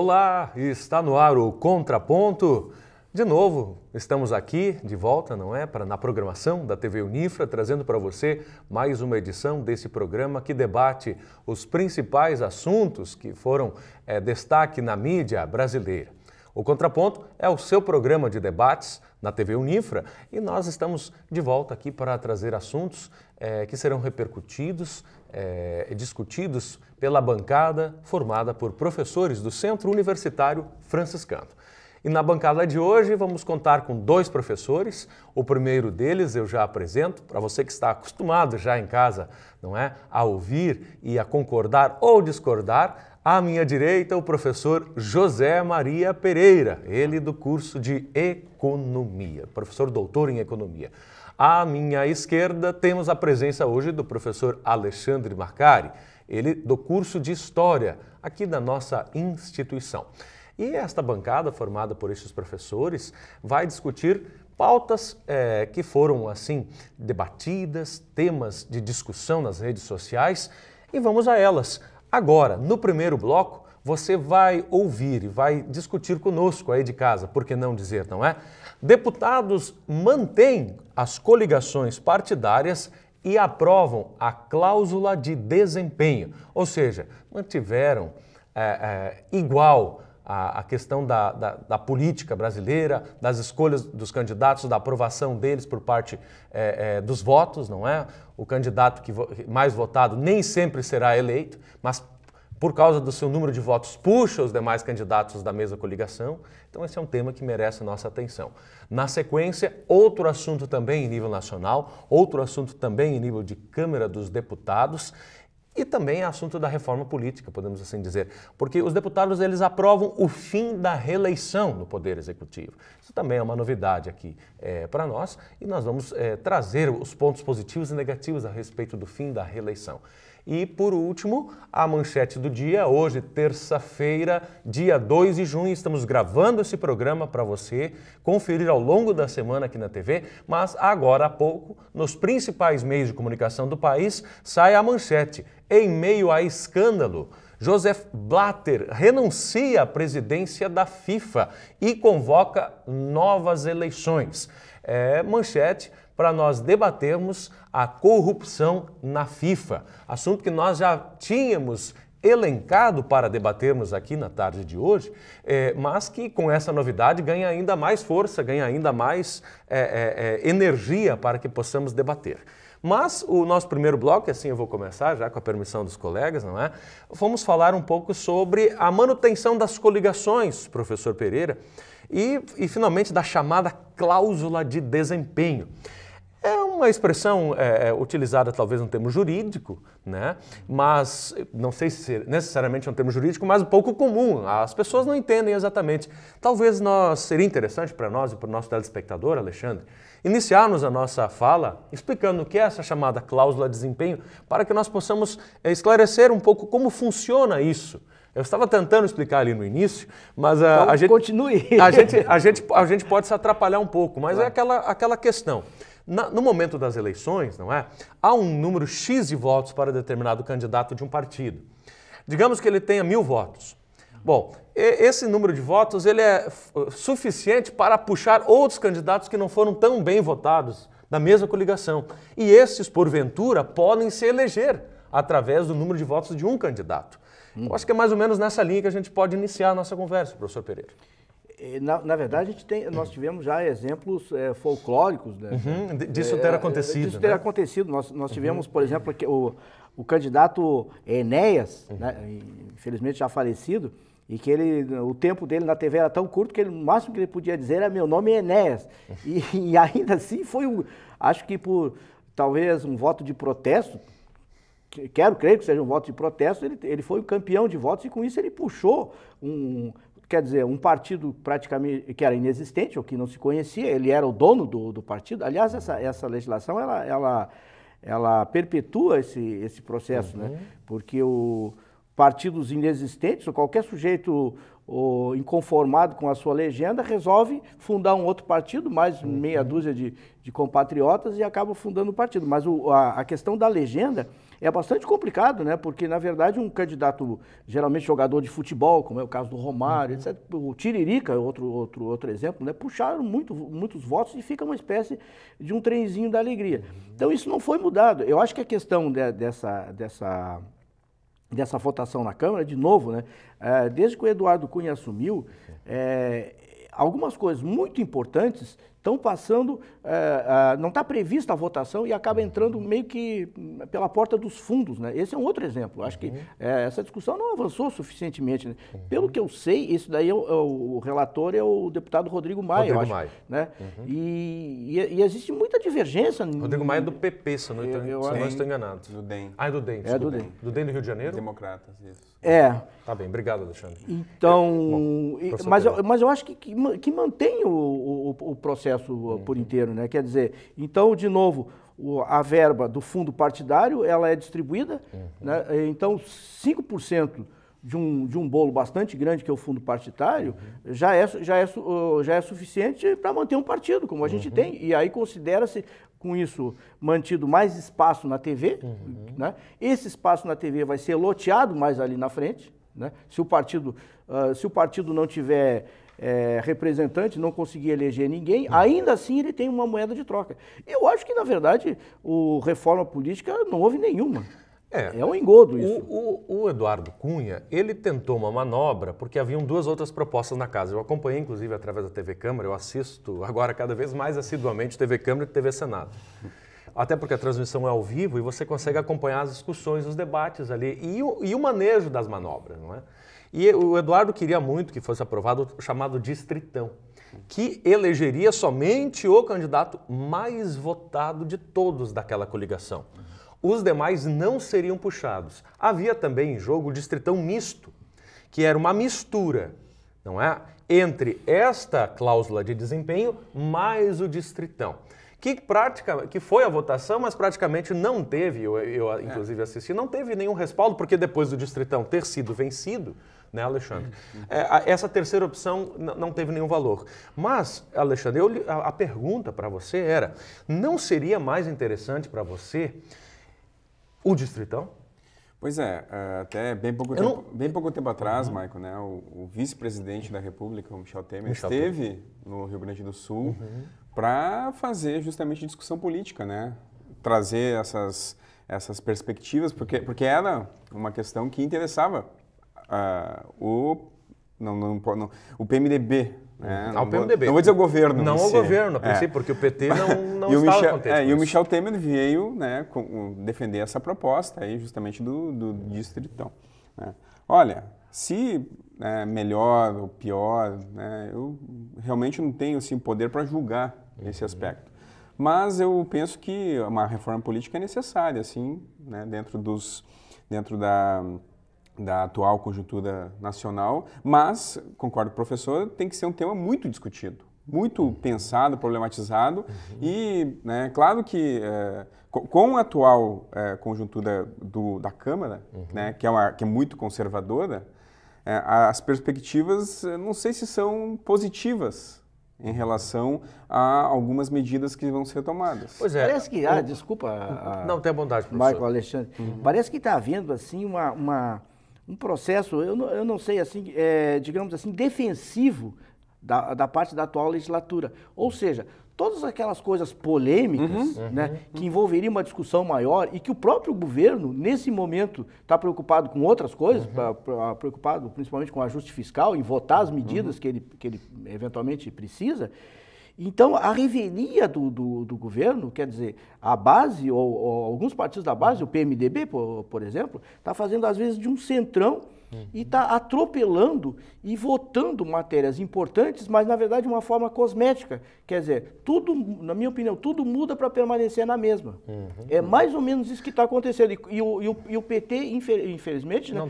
Olá, está no ar o Contraponto. De novo, estamos aqui de volta, não é? Na programação da TV Unifra, trazendo para você mais uma edição desse programa que debate os principais assuntos que foram destaque na mídia brasileira. O Contraponto é o seu programa de debates na TV Unifra e nós estamos de volta aqui para trazer assuntos que serão repercutidos e discutidos pela bancada formada por professores do Centro Universitário Franciscano. E na bancada de hoje vamos contar com dois professores. O primeiro deles eu já apresento, para você que está acostumado já em casa, não é, a ouvir e a concordar ou discordar. À minha direita, o professor José Maria Pereira, ele do curso de Economia, professor doutor em Economia. À minha esquerda, temos a presença hoje do professor Alexandre Marcari, ele do curso de História, aqui da nossa instituição. E esta bancada, formada por estes professores, vai discutir pautas que foram, assim, debatidas, temas de discussão nas redes sociais, e vamos a elas. Agora, no primeiro bloco, você vai ouvir e vai discutir conosco aí de casa, por que não dizer, não é? Deputados mantêm as coligações partidárias e aprovam a cláusula de desempenho, ou seja, mantiveram igual a questão da política brasileira, das escolhas dos candidatos, da aprovação deles por parte dos votos, não é? O candidato mais votado nem sempre será eleito, mas por causa do seu número de votos puxa os demais candidatos da mesma coligação. Então esse é um tema que merece nossa atenção. Na sequência, outro assunto também em nível nacional, outro assunto também em nível de Câmara dos Deputados, e também assunto da reforma política, podemos assim dizer, porque os deputados eles aprovam o fim da reeleição no Poder Executivo. Isso também é uma novidade aqui para nós e nós vamos trazer os pontos positivos e negativos a respeito do fim da reeleição. E, por último, a manchete do dia, hoje, terça-feira, dia 2 de junho, estamos gravando esse programa para você conferir ao longo da semana aqui na TV, mas agora há pouco, nos principais meios de comunicação do país, sai a manchete. Em meio a escândalo, Joseph Blatter renuncia à presidência da FIFA e convoca novas eleições. Manchete para nós debatermos a corrupção na FIFA, assunto que nós já tínhamos elencado para debatermos aqui na tarde de hoje, mas que com essa novidade ganha ainda mais força, ganha ainda mais energia para que possamos debater. Mas o nosso primeiro bloco, e assim eu vou começar já com a permissão dos colegas, não é? Vamos falar um pouco sobre a manutenção das coligações, professor Pereira, e finalmente da chamada cláusula de desempenho. É uma expressão utilizada talvez no termo jurídico, né? Mas não sei se necessariamente é um termo jurídico, mas um pouco comum. As pessoas não entendem exatamente. Talvez seria interessante para nós e para o nosso telespectador, Alexandre, iniciarmos a nossa fala explicando o que é essa chamada cláusula de desempenho para que nós possamos esclarecer um pouco como funciona isso. Eu estava tentando explicar ali no início, mas então, continue. A gente pode se atrapalhar um pouco, mas é aquela questão. No momento das eleições, não é? Há um número X de votos para determinado candidato de um partido. Digamos que ele tenha 1000 votos. Bom, esse número de votos ele é suficiente para puxar outros candidatos que não foram tão bem votados da mesma coligação. E esses, porventura, podem se eleger através do número de votos de um candidato. Eu acho que é mais ou menos nessa linha que a gente pode iniciar a nossa conversa, professor Pereira. Na verdade, nós tivemos já exemplos folclóricos, né? Disso ter acontecido. Disso ter acontecido. Nós tivemos, por exemplo, o candidato Enéas, né, infelizmente já falecido, e que o tempo dele na TV era tão curto que o máximo que ele podia dizer era meu nome é Enéas. E ainda assim foi, acho que por talvez um voto de protesto, quero crer que seja um voto de protesto, ele foi o campeão de votos e com isso ele puxou um partido praticamente que era inexistente ou que não se conhecia, ele era o dono do partido. Aliás, essa legislação, ela perpetua esse processo, né? Porque partidos inexistentes, ou qualquer sujeito inconformado com a sua legenda resolve fundar um outro partido, mais meia dúzia de compatriotas, e acaba fundando um partido. Mas a questão da legenda é bastante complicado, né? Porque, na verdade, um candidato, geralmente jogador de futebol, como é o caso do Romário, etc., o Tiririca, outro exemplo, né? Puxaram muitos votos e fica uma espécie de um trenzinho da alegria. Então, isso não foi mudado. Eu acho que a questão dessa votação na Câmara, de novo, né? Desde que o Eduardo Cunha assumiu, algumas coisas muito importantes estão passando, não está prevista a votação e acaba entrando meio que pela porta dos fundos, né? Esse é um outro exemplo. Acho que essa discussão não avançou suficientemente, né? Pelo que eu sei, isso daí o relator é o deputado Rodrigo Maia, eu acho, né? E existe muita divergência. Rodrigo Maia é do PP, se eu não estou enganado. Do DEM. Ah, é do DEM. É do DEM. Do DEM do Rio de Janeiro? Democratas, isso. Tá bem, obrigado, Alexandre. Então, mas eu acho que mantém o processo por inteiro, né? Quer dizer, então, de novo, a verba do fundo partidário, ela é distribuída, né? Então 5% de um bolo bastante grande, que é o fundo partidário, já é suficiente para manter um partido, como a gente tem, e aí considera-se, com isso, mantido mais espaço na TV, né? Esse espaço na TV vai ser loteado mais ali na frente, né? Se o partido não tiver representante, não conseguir eleger ninguém, ainda assim ele tem uma moeda de troca. Eu acho que, na verdade, reforma política não houve nenhuma. É um engodo isso. O Eduardo Cunha, ele tentou uma manobra, porque haviam duas outras propostas na casa. Eu acompanhei, inclusive, através da TV Câmara, eu assisto agora cada vez mais assiduamente TV Câmara e TV Senado. Até porque a transmissão é ao vivo e você consegue acompanhar as discussões, os debates ali e o manejo das manobras, não é? E o Eduardo queria muito que fosse aprovado o chamado distritão, que elegeria somente o candidato mais votado de todos daquela coligação. Os demais não seriam puxados. Havia também em jogo o distritão misto, que era uma mistura, não é? Entre esta cláusula de desempenho mais o distritão. Que foi a votação, mas praticamente não teve, eu inclusive assisti, não teve nenhum respaldo, porque depois do distritão ter sido vencido, né, Alexandre? Essa terceira opção não teve nenhum valor. Mas, Alexandre, a pergunta para você era, não seria mais interessante para você o distritão? Pois até bem pouco tempo atrás, Maico, né, o vice-presidente da República, o Michel Temer, esteve no Rio Grande do Sul para fazer justamente discussão política, né? Trazer essas perspectivas, porque era uma questão que interessava o PMDB. Né? O PMDB. Não vou dizer o governo. Não o governo, a princípio, porque o PT não estava contente. E o Michel Temer veio, né, defender essa proposta aí, justamente do distritão. Né? Olha, se melhor ou pior, né, eu realmente não tenho assim, poder para julgar esse aspecto. Mas eu penso que uma reforma política é necessária, assim, né, dentro da atual conjuntura nacional, mas, concordo com o professor, tem que ser um tema muito discutido, muito pensado, problematizado e, né, claro que com a atual conjuntura da Câmara, né, que é muito conservadora, as perspectivas não sei se são positivas em relação a algumas medidas que vão ser tomadas. Pois parece que, desculpa... Não, tem bondade, professor. Michael, Alexandre. Parece que está havendo, assim, um processo, eu não sei, assim, digamos assim, defensivo da parte da atual legislatura. Ou seja, todas aquelas coisas polêmicas, né, que envolveriam uma discussão maior e que o próprio governo, nesse momento, está preocupado com outras coisas, preocupado principalmente com o ajuste fiscal, em votar as medidas que ele eventualmente precisa. Então, a revelia do governo, quer dizer, a base, ou alguns partidos da base, o PMDB, por exemplo, está fazendo, às vezes, de um centrão e está atropelando e votando matérias importantes, mas, na verdade, de uma forma cosmética. Quer dizer, tudo, na minha opinião, tudo muda para permanecer na mesma. É mais ou menos isso que está acontecendo. E o PT, infelizmente, né,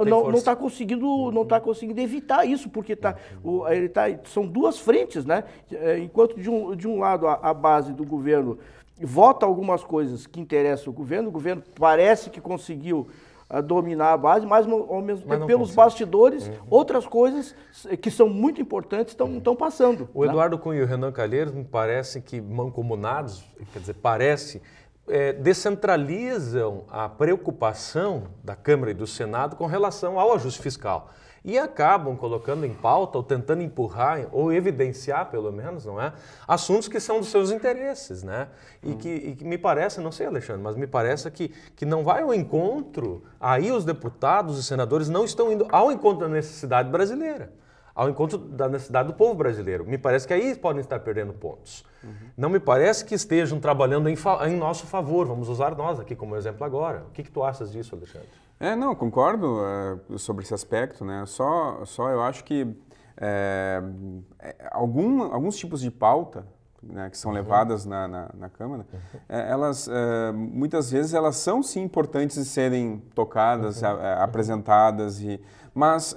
não está conseguindo evitar isso, porque são duas frentes, né? Enquanto de um lado a base do governo vota algumas coisas que interessam o governo parece que conseguiu dominar a base, mas ao mesmo tempo pelos consegue. bastidores, outras coisas que são muito importantes estão passando. O Eduardo Cunha e o Renan Calheiros me parece que mancomunados, quer dizer, descentralizam a preocupação da Câmara e do Senado com relação ao ajuste fiscal. E acabam colocando em pauta, ou tentando empurrar, ou evidenciar, pelo menos, não é? Assuntos que são dos seus interesses, né? E que me parece, não sei, Alexandre, mas me parece que não vai ao encontro, aí os deputados e senadores não estão indo ao encontro da necessidade brasileira, ao encontro da necessidade do povo brasileiro. Me parece que aí podem estar perdendo pontos. Não me parece que estejam trabalhando em nosso favor. Vamos usar nós aqui como exemplo agora. O que tu achas disso, Alexandre? Não, concordo sobre esse aspecto, né? Só eu acho que alguns tipos de pauta, né, que são levadas na Câmara, elas muitas vezes elas são sim importantes de serem tocadas, apresentadas, mas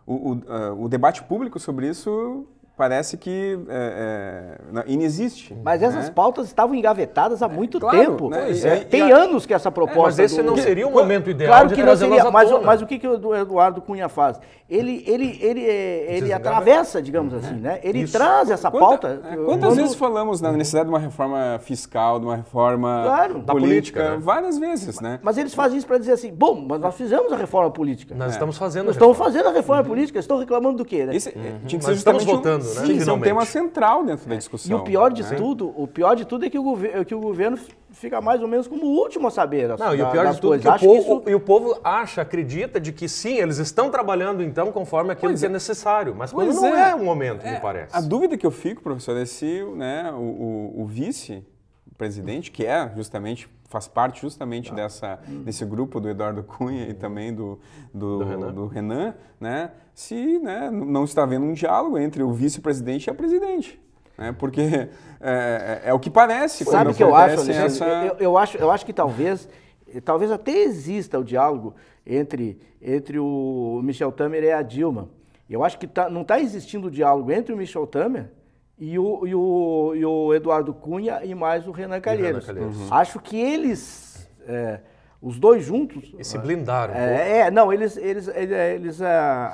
o debate público sobre isso parece que inexiste. Mas essas pautas estavam engavetadas há muito claro, tempo. Né? Tem anos que essa proposta... Mas esse não seria o momento ideal claro de que trazer não seria, nós à tona. mas o que o Eduardo Cunha faz? Ele atravessa, digamos assim, né? Ele traz essa pauta... Quantas vezes falamos na necessidade de uma reforma fiscal, de uma reforma política? Né? Várias vezes, né? Mas eles fazem isso para dizer assim, bom, mas nós fizemos a reforma política. Nós estamos fazendo Nós estamos fazendo a reforma política, estão reclamando do quê, né? Tinha que ser justamente tinha que ser um tema central dentro da discussão. E o pior de tudo é que o governo fica mais ou menos como o último a saber. Não, e o pior de tudo é que o povo acredita de que sim, eles estão trabalhando então conforme aquilo que é necessário, mas quando não é o momento, me parece. A dúvida que eu fico, professor, é se o vice-presidente, que faz parte justamente desse grupo do Eduardo Cunha e também do Renan, né, se não está havendo um diálogo entre o vice-presidente e a presidente. Porque é o que parece. Sabe o que eu acho, Alexandre? Eu acho que talvez até exista o diálogo entre o Michel Temer e a Dilma. Eu acho que não está existindo o diálogo entre o Michel Temer e o Eduardo Cunha e mais o Renan Calheiros. Acho que eles, os dois juntos... E se blindaram. Eles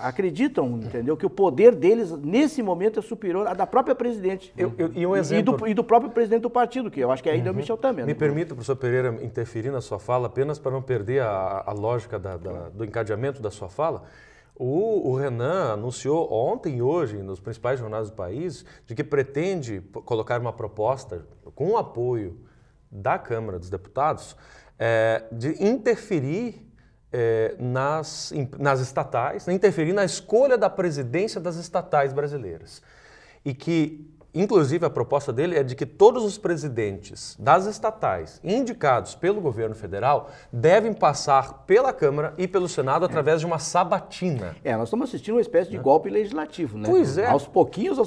acreditam, entendeu? Que o poder deles, nesse momento, é superior ao da própria presidente. E um exemplo... E do próprio presidente do partido, que eu acho que ainda é o Michel Temer. Me permita, professor Pereira, interferir na sua fala, apenas para não perder a lógica do encadeamento da sua fala. O Renan anunciou ontem e hoje, nos principais jornais do país, de que pretende colocar uma proposta com o apoio da Câmara dos Deputados de interferir nas estatais, interferir na escolha da presidência das estatais brasileiras. E que, inclusive, a proposta dele é de que todos os presidentes das estatais indicados pelo governo federal devem passar pela Câmara e pelo Senado através de uma sabatina. Nós estamos assistindo uma espécie de golpe legislativo, né? Pois é. Aos pouquinhos,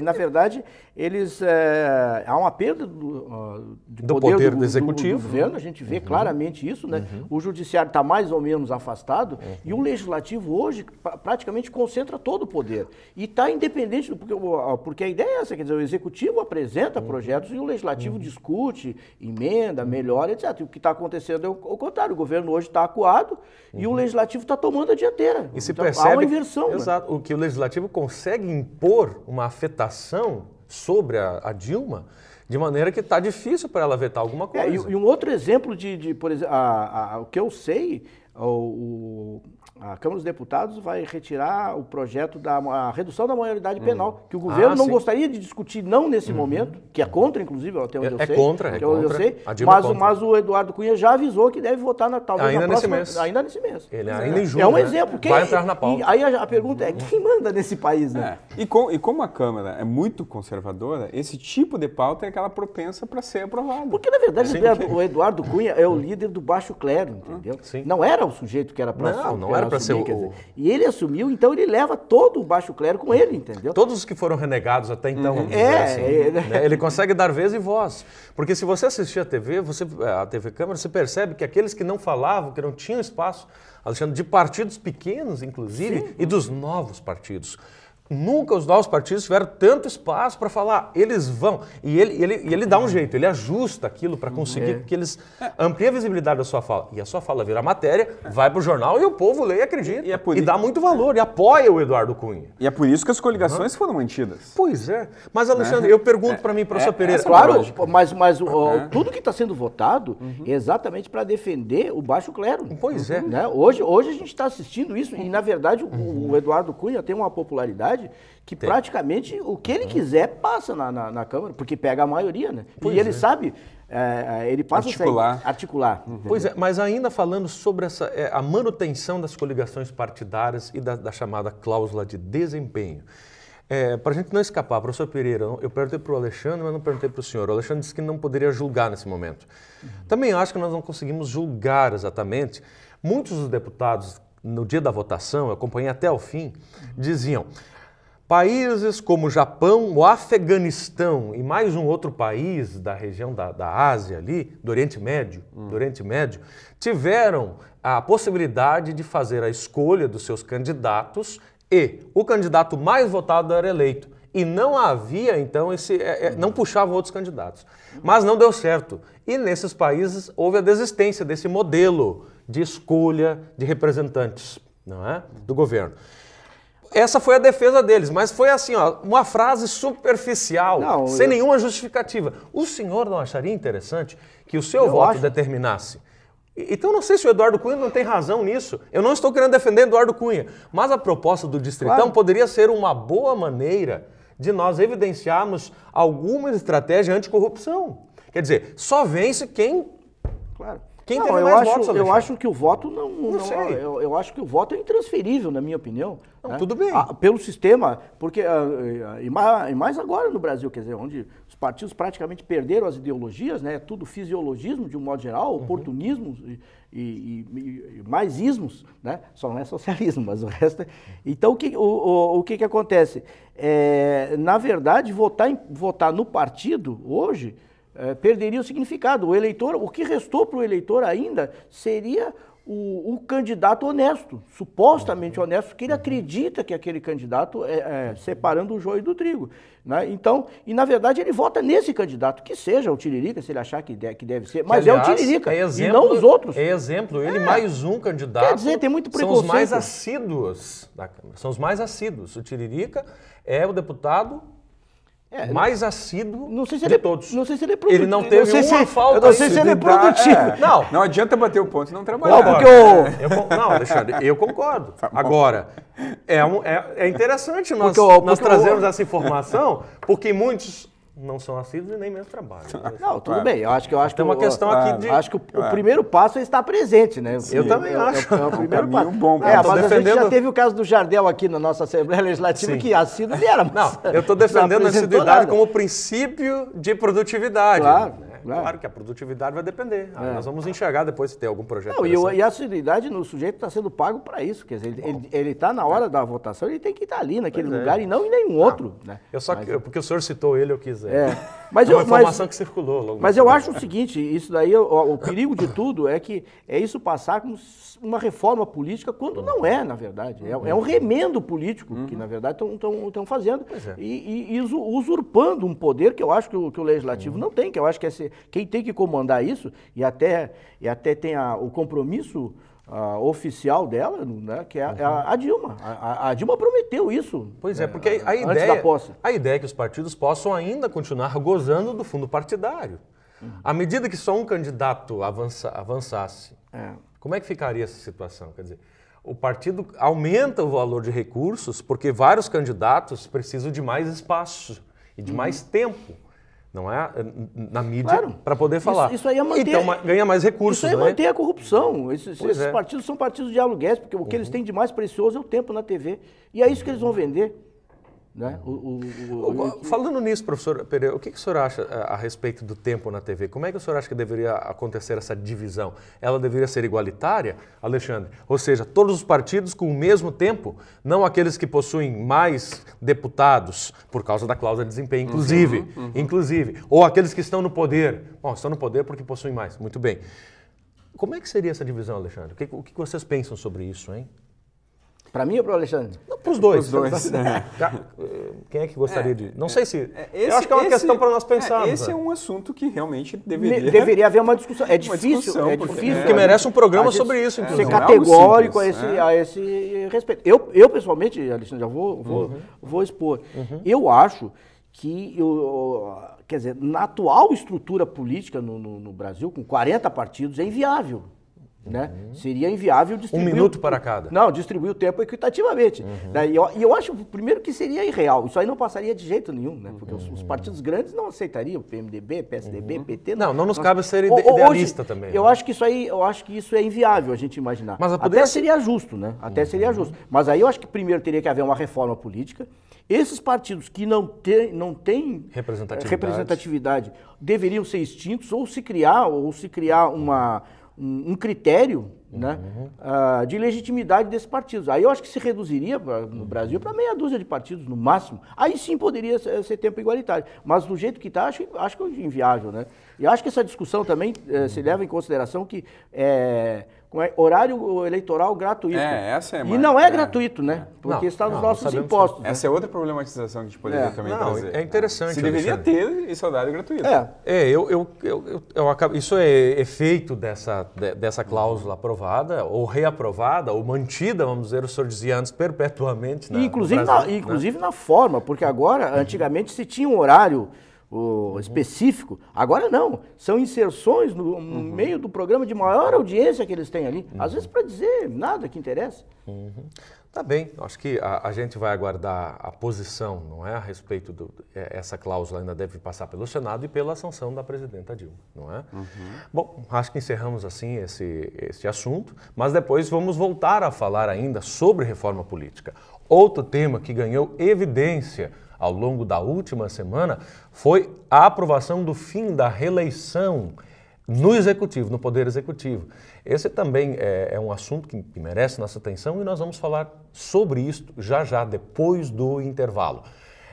na verdade, há uma perda do poder do executivo. Do governo, a gente vê claramente isso, né? O judiciário está mais ou menos afastado e o legislativo hoje praticamente concentra todo o poder. E está independente, porque a ideia é essa, quer dizer, o executivo apresenta projetos e o legislativo discute, emenda, melhora, etc. E o que está acontecendo é o contrário, o governo hoje está acuado e o legislativo está tomando a dianteira. E se então, percebe, há uma inversão. Exato, o que o legislativo consegue impor uma afetação sobre a Dilma, de maneira que está difícil para ela vetar alguma coisa. E um outro exemplo por exemplo, o que eu sei, a Câmara dos Deputados vai retirar o projeto da redução da maioridade penal, que o governo não gostaria de discutir, não nesse momento, que é contra, inclusive, até onde eu sei. Eu sei, mas o Eduardo Cunha já avisou que deve votar talvez na próxima... Ainda nesse mês. Ele ainda em julho, é um exemplo. Vai entrar na pauta. E aí a pergunta é, quem manda nesse país, né? E como a Câmara é muito conservadora, esse tipo de pauta é aquela propensa para ser aprovada. Porque, na verdade, o Eduardo Cunha é o líder do baixo clero, entendeu? Sim. Não era o sujeito que era para não era para ser o... E ele assumiu, então ele leva todo o baixo clero com ele, entendeu? Todos os que foram renegados até então, vamos dizer assim, né? Ele consegue dar vez e voz. Porque se você assistir a TV Câmara, você percebe que aqueles que não falavam, que não tinham espaço, Alexandre, de partidos pequenos, inclusive, e dos novos partidos, Nunca os novos partidos tiveram tanto espaço para falar. Eles vão. E ele dá um jeito, ele ajusta aquilo para conseguir que eles ampliem a visibilidade da sua fala. E a sua fala vira matéria, vai para o jornal e o povo lê e acredita. E dá muito valor, e apoia o Eduardo Cunha. E é por isso que as coligações foram mantidas. Pois é. Mas, Alexandre, eu pergunto para mim, professor Pereira. Claro, mas tudo que está sendo votado é exatamente para defender o baixo clero. Pois é. Né? Hoje a gente está assistindo isso e, na verdade, o Eduardo Cunha tem uma popularidade que praticamente o que ele quiser passa na Câmara, porque pega a maioria, né? E ele sabe, ele passa articular. a articular. Pois é, mas ainda falando sobre a manutenção das coligações partidárias e da chamada cláusula de desempenho. Para a gente não escapar, professor Pereira, eu perguntei para o Alexandre, mas não perguntei para o senhor. O Alexandre disse que não poderia julgar nesse momento. Também acho que nós não conseguimos julgar exatamente. Muitos dos deputados, no dia da votação, eu acompanhei até o fim, diziam: países como o Japão, o Afeganistão e mais um outro país da região da Ásia ali, do Oriente Médio, tiveram a possibilidade de fazer a escolha dos seus candidatos e o candidato mais votado era eleito. E não havia, então, não puxavam outros candidatos. Mas não deu certo. E nesses países houve a desistência desse modelo de escolha de representantes, não é? Do governo. Essa foi a defesa deles, mas foi assim, ó, uma frase superficial, sem nenhuma justificativa. O senhor não acharia interessante que o seu voto determinasse? Então não sei se o Eduardo Cunha não tem razão nisso. Eu não estou querendo defender Eduardo Cunha, mas a proposta do Distritão poderia ser uma boa maneira de nós evidenciarmos alguma estratégia anticorrupção. Quer dizer, só vence quem... Claro. Quem teve mais votos, Alexandre? Eu acho que o voto eu acho que o voto é intransferível, na minha opinião. Não, né? Tudo bem. Pelo sistema, porque e mais agora no Brasil, quer dizer, onde os partidos praticamente perderam as ideologias, né? Tudo fisiologismo de um modo geral, oportunismo e mais ismos, né? Só não é socialismo, mas o resto. Então o que acontece? Na verdade, votar no partido hoje perderia o significado. O eleitor, o que restou para o eleitor ainda seria o candidato honesto, supostamente honesto, porque ele acredita que aquele candidato separando o joio do trigo. Né? Então, e na verdade ele vota nesse candidato, que seja o Tiririca, se ele achar que deve ser, mas aliás, é o Tiririca, e não os outros. É exemplo, ele mais um candidato. Quer dizer, tem muito preconceito. São os mais assíduos da Câmara, são os mais assíduos. O Tiririca é o deputado mais assíduo de todos. Não sei se ele é produtivo. Ele não teve uma falta. Eu não sei se ele é produtivo. Não adianta bater o ponto e não trabalhar. Não, porque não, Alexandre, eu concordo. Agora, é interessante nós trazermos essa informação, porque muitos não são assíduos e nem mesmo trabalham. Não, tudo bem. Eu acho que tem uma questão aqui de... Acho que o primeiro passo é estar presente, né? Eu também acho. É o primeiro passo. Bom, mas a gente já teve o caso do Jardel aqui na nossa Assembleia Legislativa, que assíduo ele era. Não, eu estou defendendo a assiduidade como princípio de produtividade. Claro que a produtividade vai depender. Nós vamos enxergar depois se tem algum projeto. Não, e a assiduidade no sujeito está sendo pago para isso. Quer dizer, ele está na hora da votação, ele tem que estar ali naquele lugar e não em nenhum outro. Né? Porque o senhor citou ele, eu quis. Mas é uma informação que circulou ao longo Mas eu acho o seguinte, isso daí, o perigo de tudo é que isso passar como uma reforma política quando não é, na verdade. É um remendo político que, na verdade, estão fazendo e usurpando um poder que eu acho que o Legislativo não tem, que eu acho que quem tem que comandar isso, e até tem o compromisso oficial dela, né, que é a Dilma. A Dilma prometeu isso. Pois é, porque a ideia é que os partidos possam ainda continuar gozando do fundo partidário. À medida que só um candidato avançasse, como é que ficaria essa situação? Quer dizer, o partido aumenta o valor de recursos porque vários candidatos precisam de mais espaço e de mais tempo. Não é? Na mídia, para poder falar. Isso aí é manter, então ganha mais recursos. Isso aí é manter a corrupção. Esses partidos são partidos de aluguéis, porque o que eles têm de mais precioso é o tempo na TV. E é isso que eles vão vender. Né? Falando nisso, professor Pereira, o que o senhor acha a respeito do tempo na TV? Como é que o senhor acha que deveria acontecer essa divisão? Ela deveria ser igualitária, Alexandre? Ou seja, todos os partidos com o mesmo tempo, não aqueles que possuem mais deputados, por causa da cláusula de desempenho, inclusive, ou aqueles que estão no poder. Bom, estão no poder porque possuem mais. Muito bem. Como é que seria essa divisão, Alexandre? O que vocês pensam sobre isso, hein? Para mim ou para o Alexandre? Para os dois. Os dois. Quem é que gostaria de... Não sei se... eu acho que é uma questão para nós pensarmos. Esse é um assunto que realmente deveria... Deveria haver uma discussão. É difícil. Porque merece um programa sobre isso, inclusive. Ser categórico a esse respeito. Eu pessoalmente, Alexandre, já vou expor. Eu acho que, quer dizer, na atual estrutura política no Brasil, com 40 partidos, é inviável. Né? Seria inviável distribuir... 1 minuto para cada. Não, distribuir o tempo equitativamente. E eu acho, primeiro, que seria irreal. Isso aí não passaria de jeito nenhum, né? Porque os partidos grandes não aceitariam, PMDB, PSDB, PT... Não nos cabe ser idealista também. Eu acho que isso é inviável a gente imaginar. Mas até seria justo, né? Até seria justo. Mas aí eu acho que primeiro teria que haver uma reforma política. Esses partidos que não têm representatividade deveriam ser extintos ou se criar um critério, né, de legitimidade desses partidos. Aí eu acho que se reduziria no Brasil para meia dúzia de partidos, no máximo. Aí sim poderia ser tempo igualitário. Mas do jeito que está, acho que é inviável. Né? E acho que essa discussão também se leva em consideração que horário eleitoral gratuito. Essa é e não é gratuito, né? Porque está nos nossos impostos. Essa é outra problematização que a gente poderia também trazer. É interessante. Se deveria ter esse horário gratuito. Isso é efeito dessa cláusula aprovada, ou reaprovada, ou mantida, vamos dizer, o senhor dizia antes, perpetuamente. Inclusive na forma, porque agora, antigamente, se tinha um horário específico, agora não. São inserções no meio do programa de maior audiência que eles têm ali. Às vezes para dizer nada que interessa. Tá bem, acho que a gente vai aguardar a posição, não é, a respeito essa cláusula ainda deve passar pelo Senado e pela sanção da presidenta Dilma, não é? Bom, acho que encerramos assim esse assunto, mas depois vamos voltar a falar ainda sobre reforma política. Outro tema que ganhou evidência ao longo da última semana foi a aprovação do fim da reeleição no Executivo, no Poder Executivo. Esse também é um assunto que merece nossa atenção e nós vamos falar sobre isso já, depois do intervalo.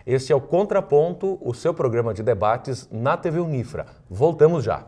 Esse é o Contraponto, o seu programa de debates na TV Unifra. Voltamos já.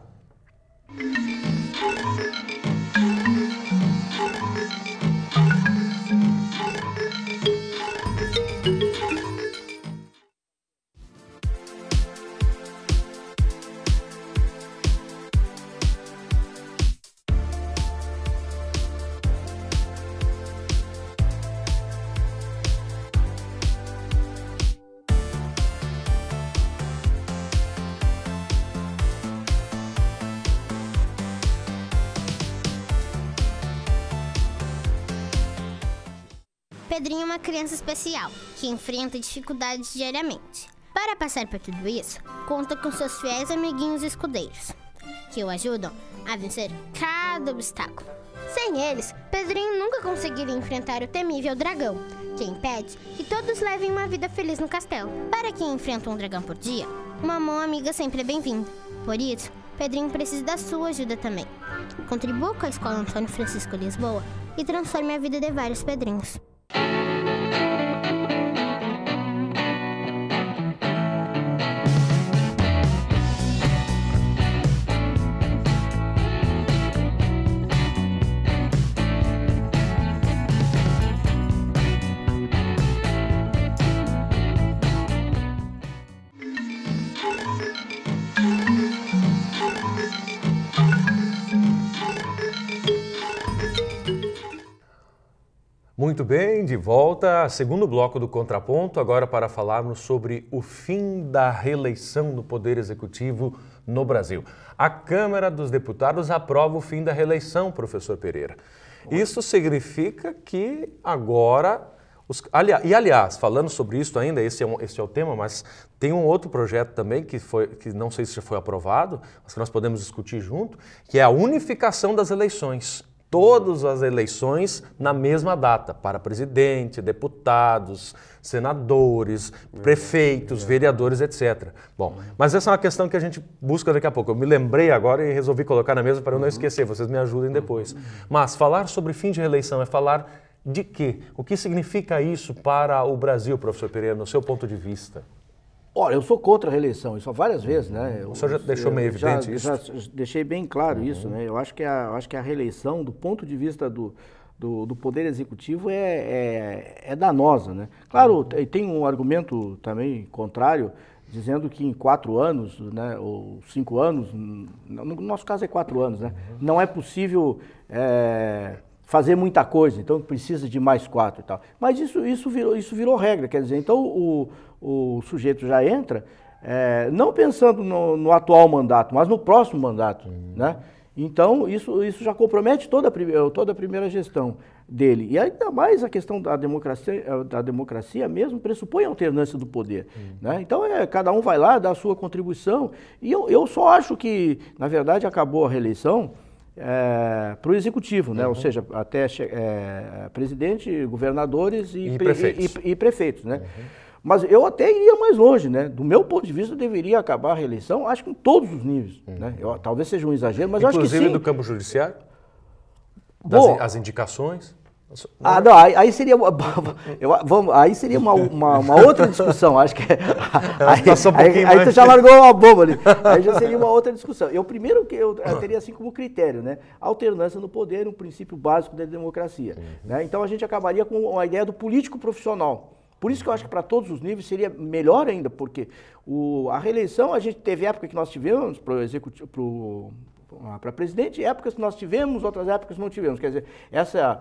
Pedrinho é uma criança especial, que enfrenta dificuldades diariamente. Para passar por tudo isso, conta com seus fiéis amiguinhos escudeiros, que o ajudam a vencer cada obstáculo. Sem eles, Pedrinho nunca conseguiria enfrentar o temível dragão, que impede que todos levem uma vida feliz no castelo. Para quem enfrenta um dragão por dia, uma mão amiga sempre é bem-vinda. Por isso, Pedrinho precisa da sua ajuda também. Contribua com a Escola Antônio Francisco Lisboa e transforme a vida de vários Pedrinhos. Muito bem, de volta, segundo bloco do Contraponto, agora para falarmos sobre o fim da reeleição do Poder Executivo no Brasil. A Câmara dos Deputados aprova o fim da reeleição, professor Pereira. Isso significa que agora... Aliás, falando sobre isso ainda, esse é o tema, mas tem um outro projeto também que não sei se já foi aprovado, mas que nós podemos discutir junto, que é a unificação das eleições. Todas as eleições na mesma data, para presidente, deputados, senadores, prefeitos, vereadores, etc. Bom, mas essa é uma questão que a gente busca daqui a pouco. Eu me lembrei agora e resolvi colocar na mesa para eu não esquecer, vocês me ajudem depois. Mas falar sobre fim de reeleição é falar de quê? O que significa isso para o Brasil, professor Pereira, no seu ponto de vista? Olha, eu sou contra a reeleição, isso várias vezes, né? O senhor já deixou meio evidente isso? Já deixei bem claro isso, né? Eu acho que a reeleição, do ponto de vista do Poder Executivo é danosa, né? Claro, tem um argumento também contrário, dizendo que em 4 anos, né, ou 5 anos, no nosso caso é 4 anos, né, não é possível fazer muita coisa, então precisa de mais 4 e tal. Mas isso virou regra, quer dizer, então o sujeito já entra não pensando no atual mandato, mas no próximo mandato, né? Então, isso já compromete toda a primeira gestão dele. E ainda mais a questão da democracia mesmo pressupõe a alternância do poder. Né? Então, cada um vai lá, dá a sua contribuição. E eu só acho que, na verdade, acabou a reeleição para o Executivo, né? Ou seja, até presidente, governadores e prefeitos. Né? Mas eu até iria mais longe, né? Do meu ponto de vista, deveria acabar a reeleição, acho que em todos os níveis. Né? Talvez seja um exagero, mas eu acho que sim. Inclusive do campo judiciário? As indicações? Não, aí seria aí seria uma outra discussão, acho que aí tu já largou uma bomba ali, aí já seria uma outra discussão. Primeiro que eu teria assim como critério, né, alternância no poder, um princípio básico da democracia, né? Então a gente acabaria com a ideia do político profissional. Por isso que eu acho que para todos os níveis seria melhor ainda, porque a reeleição, a gente teve época que nós tivemos para presidente, épocas que nós tivemos, outras épocas não tivemos. Quer dizer, essa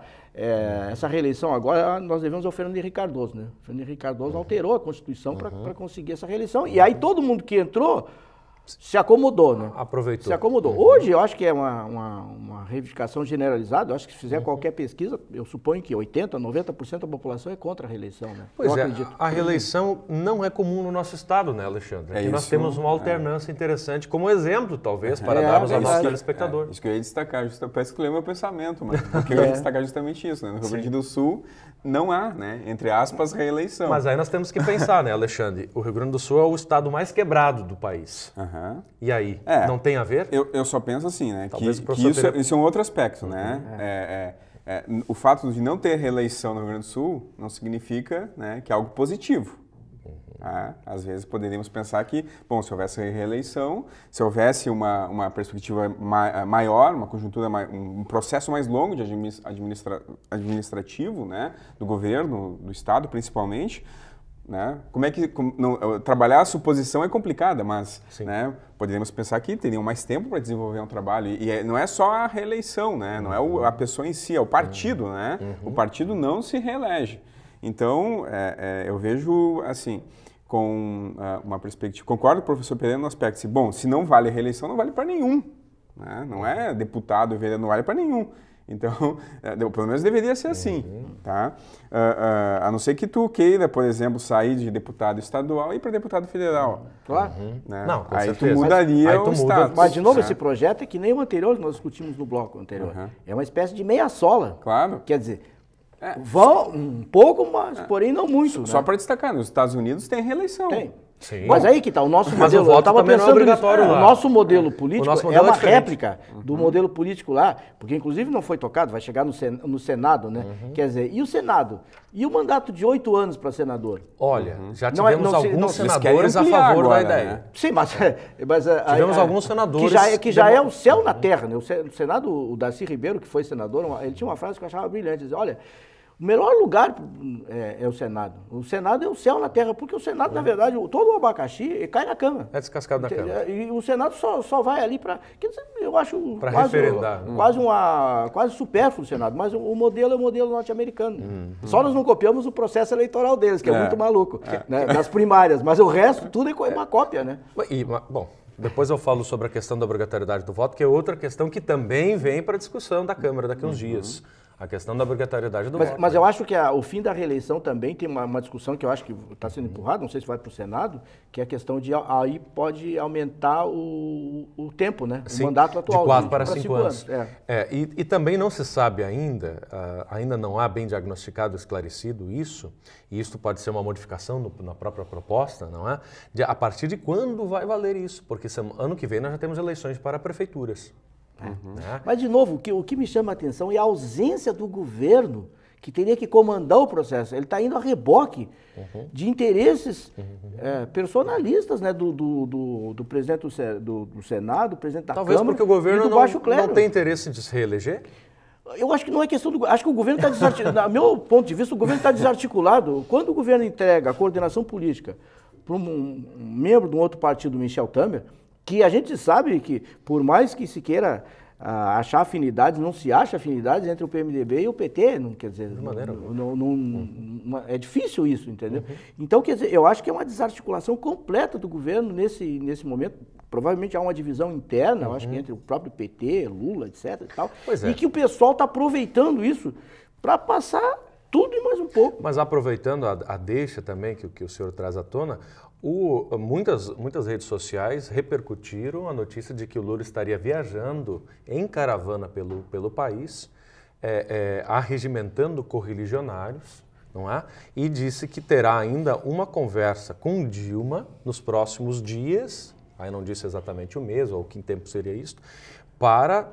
reeleição agora nós devemos ao Fernando Henrique Cardoso, né? O Fernando Henrique Cardoso alterou a Constituição para conseguir essa reeleição. E aí todo mundo que entrou se acomodou, né? Aproveitou. Se acomodou. Hoje eu acho que é uma reivindicação generalizada. Eu acho que se fizer qualquer pesquisa, eu suponho que 80%, 90% da população é contra a reeleição, né? Pois a reeleição não é comum no nosso estado, né, Alexandre? Aqui nós temos uma alternância interessante como exemplo, talvez, para darmos ao nosso telespectador. Isso que eu ia destacar, parece que leu meu pensamento, mas porque eu ia destacar justamente isso, né? No Rio Grande do Sul não há, né, entre aspas, reeleição. Mas aí nós temos que pensar, né, Alexandre? O Rio Grande do Sul é o estado mais quebrado do país. E aí, não tem a ver? Eu só penso assim, né, que isso é um outro aspecto, né? O fato de não ter reeleição no Rio Grande do Sul não significa, né, que é algo positivo. Às vezes poderíamos pensar que, bom, se houvesse reeleição, se houvesse uma perspectiva maior, uma conjuntura, um processo mais longo de administrativo, né, do governo, do Estado principalmente, né? Trabalhar a suposição é complicada, mas, né, poderíamos pensar que teriam mais tempo para desenvolver um trabalho. E não é só a reeleição, né? Não é a pessoa em si, é o partido, né? O partido não se reelege. Então, eu vejo assim, com uma perspectiva. Concordo com o professor Pereira no aspecto de, bom, se não vale a reeleição, não vale para nenhum. Né? Não é deputado, vereador, não vale para nenhum. Então, pelo menos deveria ser assim, tá? A não ser que tu queira, por exemplo, sair de deputado estadual e ir para deputado federal. Claro. Né? Não, com aí certeza. Tu mudaria o status. Mas, de novo, esse projeto é que nem o anterior que nós discutimos no bloco anterior. É uma espécie de meia-sola. Claro. Quer dizer, vão um pouco, mas porém não muito. Só para destacar, nos Estados Unidos tem reeleição. Tem. Sim. Mas aí que tá, o nosso modelo, eu estava pensando obrigatório lá. O nosso modelo político é uma réplica do modelo político lá, porque inclusive não foi tocado, vai chegar no Senado, né? Quer dizer, e o Senado? E o mandato de 8 anos para senador? Olha, já tivemos alguns senadores a favor agora, da ideia. Né? Sim, mas tivemos alguns senadores... Que já é o céu na terra, né? O Senado, o Darcy Ribeiro, que foi senador, ele tinha uma frase que eu achava brilhante, dizia, olha, o melhor lugar é o Senado. O Senado é o céu na terra, porque o Senado, na verdade, todo o abacaxi cai na cama. É descascado na cama. E o Senado só vai ali para... Eu acho referendar. Quase supérfluo o Senado, mas o modelo é o modelo norte-americano. Só nós não copiamos o processo eleitoral deles, que é muito maluco, né, das primárias, mas o resto tudo é uma cópia, né? Bom, depois eu falo sobre a questão da obrigatoriedade do voto, que é outra questão que também vem para discussão da Câmara daqui a uns dias. A questão da obrigatoriedade do voto. Mas eu acho que o fim da reeleição também tem uma discussão que eu acho que está sendo empurrada, não sei se vai para o Senado, que é a questão de aí pode aumentar o tempo, né? Sim, o mandato atual. De 4 para 5 anos. E também não se sabe ainda não há bem diagnosticado, esclarecido isso, e isso pode ser uma modificação na própria proposta, não é? A partir de quando vai valer isso? Porque ano que vem nós já temos eleições para prefeituras. Mas, de novo, o que me chama a atenção é a ausência do governo que teria que comandar o processo. Ele está indo a reboque de interesses personalistas, né, do presidente do Senado, do presidente da Câmara. Talvez porque o governo não tem interesse de se reeleger? Eu acho que não é questão do... Acho que o governo está desarticulado. Do meu ponto de vista, o governo está desarticulado. Quando o governo entrega a coordenação política para um membro de um outro partido, Michel Temer, que a gente sabe que, por mais que se queira achar afinidades, não se acha afinidades entre o PMDB e o PT, não quer dizer... De maneira é difícil isso, entendeu? Então, quer dizer, eu acho que é uma desarticulação completa do governo nesse momento. Provavelmente há uma divisão interna, eu acho que entre o próprio PT, Lula, etc. E tal, e que o pessoal está aproveitando isso para passar tudo e mais um pouco. Mas aproveitando a deixa também que o senhor traz à tona, muitas redes sociais repercutiram a notícia de que o Lula estaria viajando em caravana pelo país, arregimentando correligionários, não é? E disse que terá ainda uma conversa com Dilma nos próximos dias, aí não disse exatamente o mês ou que tempo seria isso, para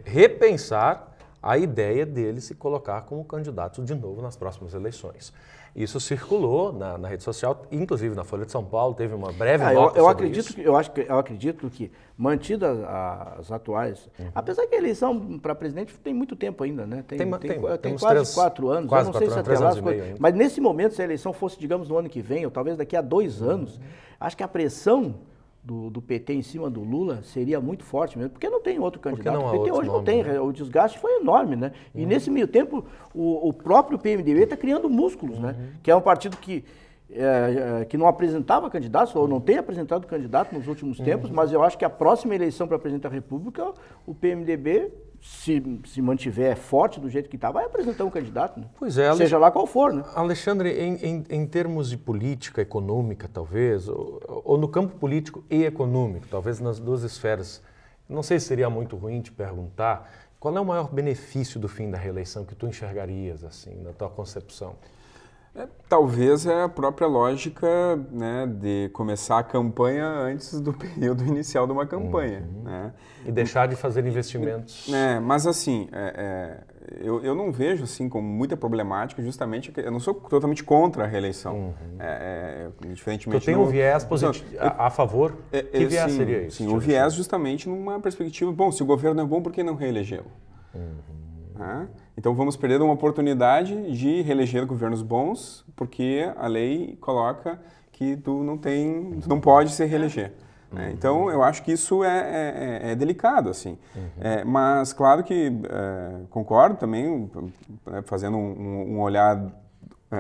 repensar a ideia dele se colocar como candidato de novo nas próximas eleições. Isso circulou na rede social, inclusive na Folha de São Paulo, teve uma breve nota sobre isso. Eu acredito que, mantidas as atuais, apesar que a eleição para presidente tem muito tempo ainda, né? Tem quase 4 anos, eu não sei se até lá, mas nesse momento, se a eleição fosse, digamos, no ano que vem, ou talvez daqui a 2 anos, acho que a pressão do PT em cima do Lula seria muito forte mesmo, porque não tem outro candidato. O PT hoje não tem, né? O desgaste foi enorme, né? E nesse meio tempo, o próprio PMDB está criando músculos, né? Que é um partido que não apresentava candidatos, ou não tem apresentado candidato nos últimos tempos, mas eu acho que a próxima eleição para presidente da República, o PMDB, se mantiver forte do jeito que está, vai apresentar um candidato, né? Pois é, seja lá qual for, né? Alexandre, em termos de política econômica, talvez, ou no campo político e econômico, talvez nas duas esferas, não sei se seria muito ruim te perguntar, qual é o maior benefício do fim da reeleição que tu enxergarias, assim, na tua concepção? Talvez é a própria lógica, né, de começar a campanha antes do período inicial de uma campanha. Né? E deixar de fazer investimentos. Mas assim, eu não vejo assim como muita problemática, justamente, eu não sou totalmente contra a reeleição. Diferentemente, tu tem um viés positivo, a favor? Que viés seria isso? Sim, o viés justamente numa perspectiva, bom, se o governo é bom, por que não reelegê-lo? Então vamos perder uma oportunidade de reeleger governos bons, porque a lei coloca que tu não pode se reeleger. Então eu acho que isso é delicado, assim. Mas claro que concordo também, fazendo um olhar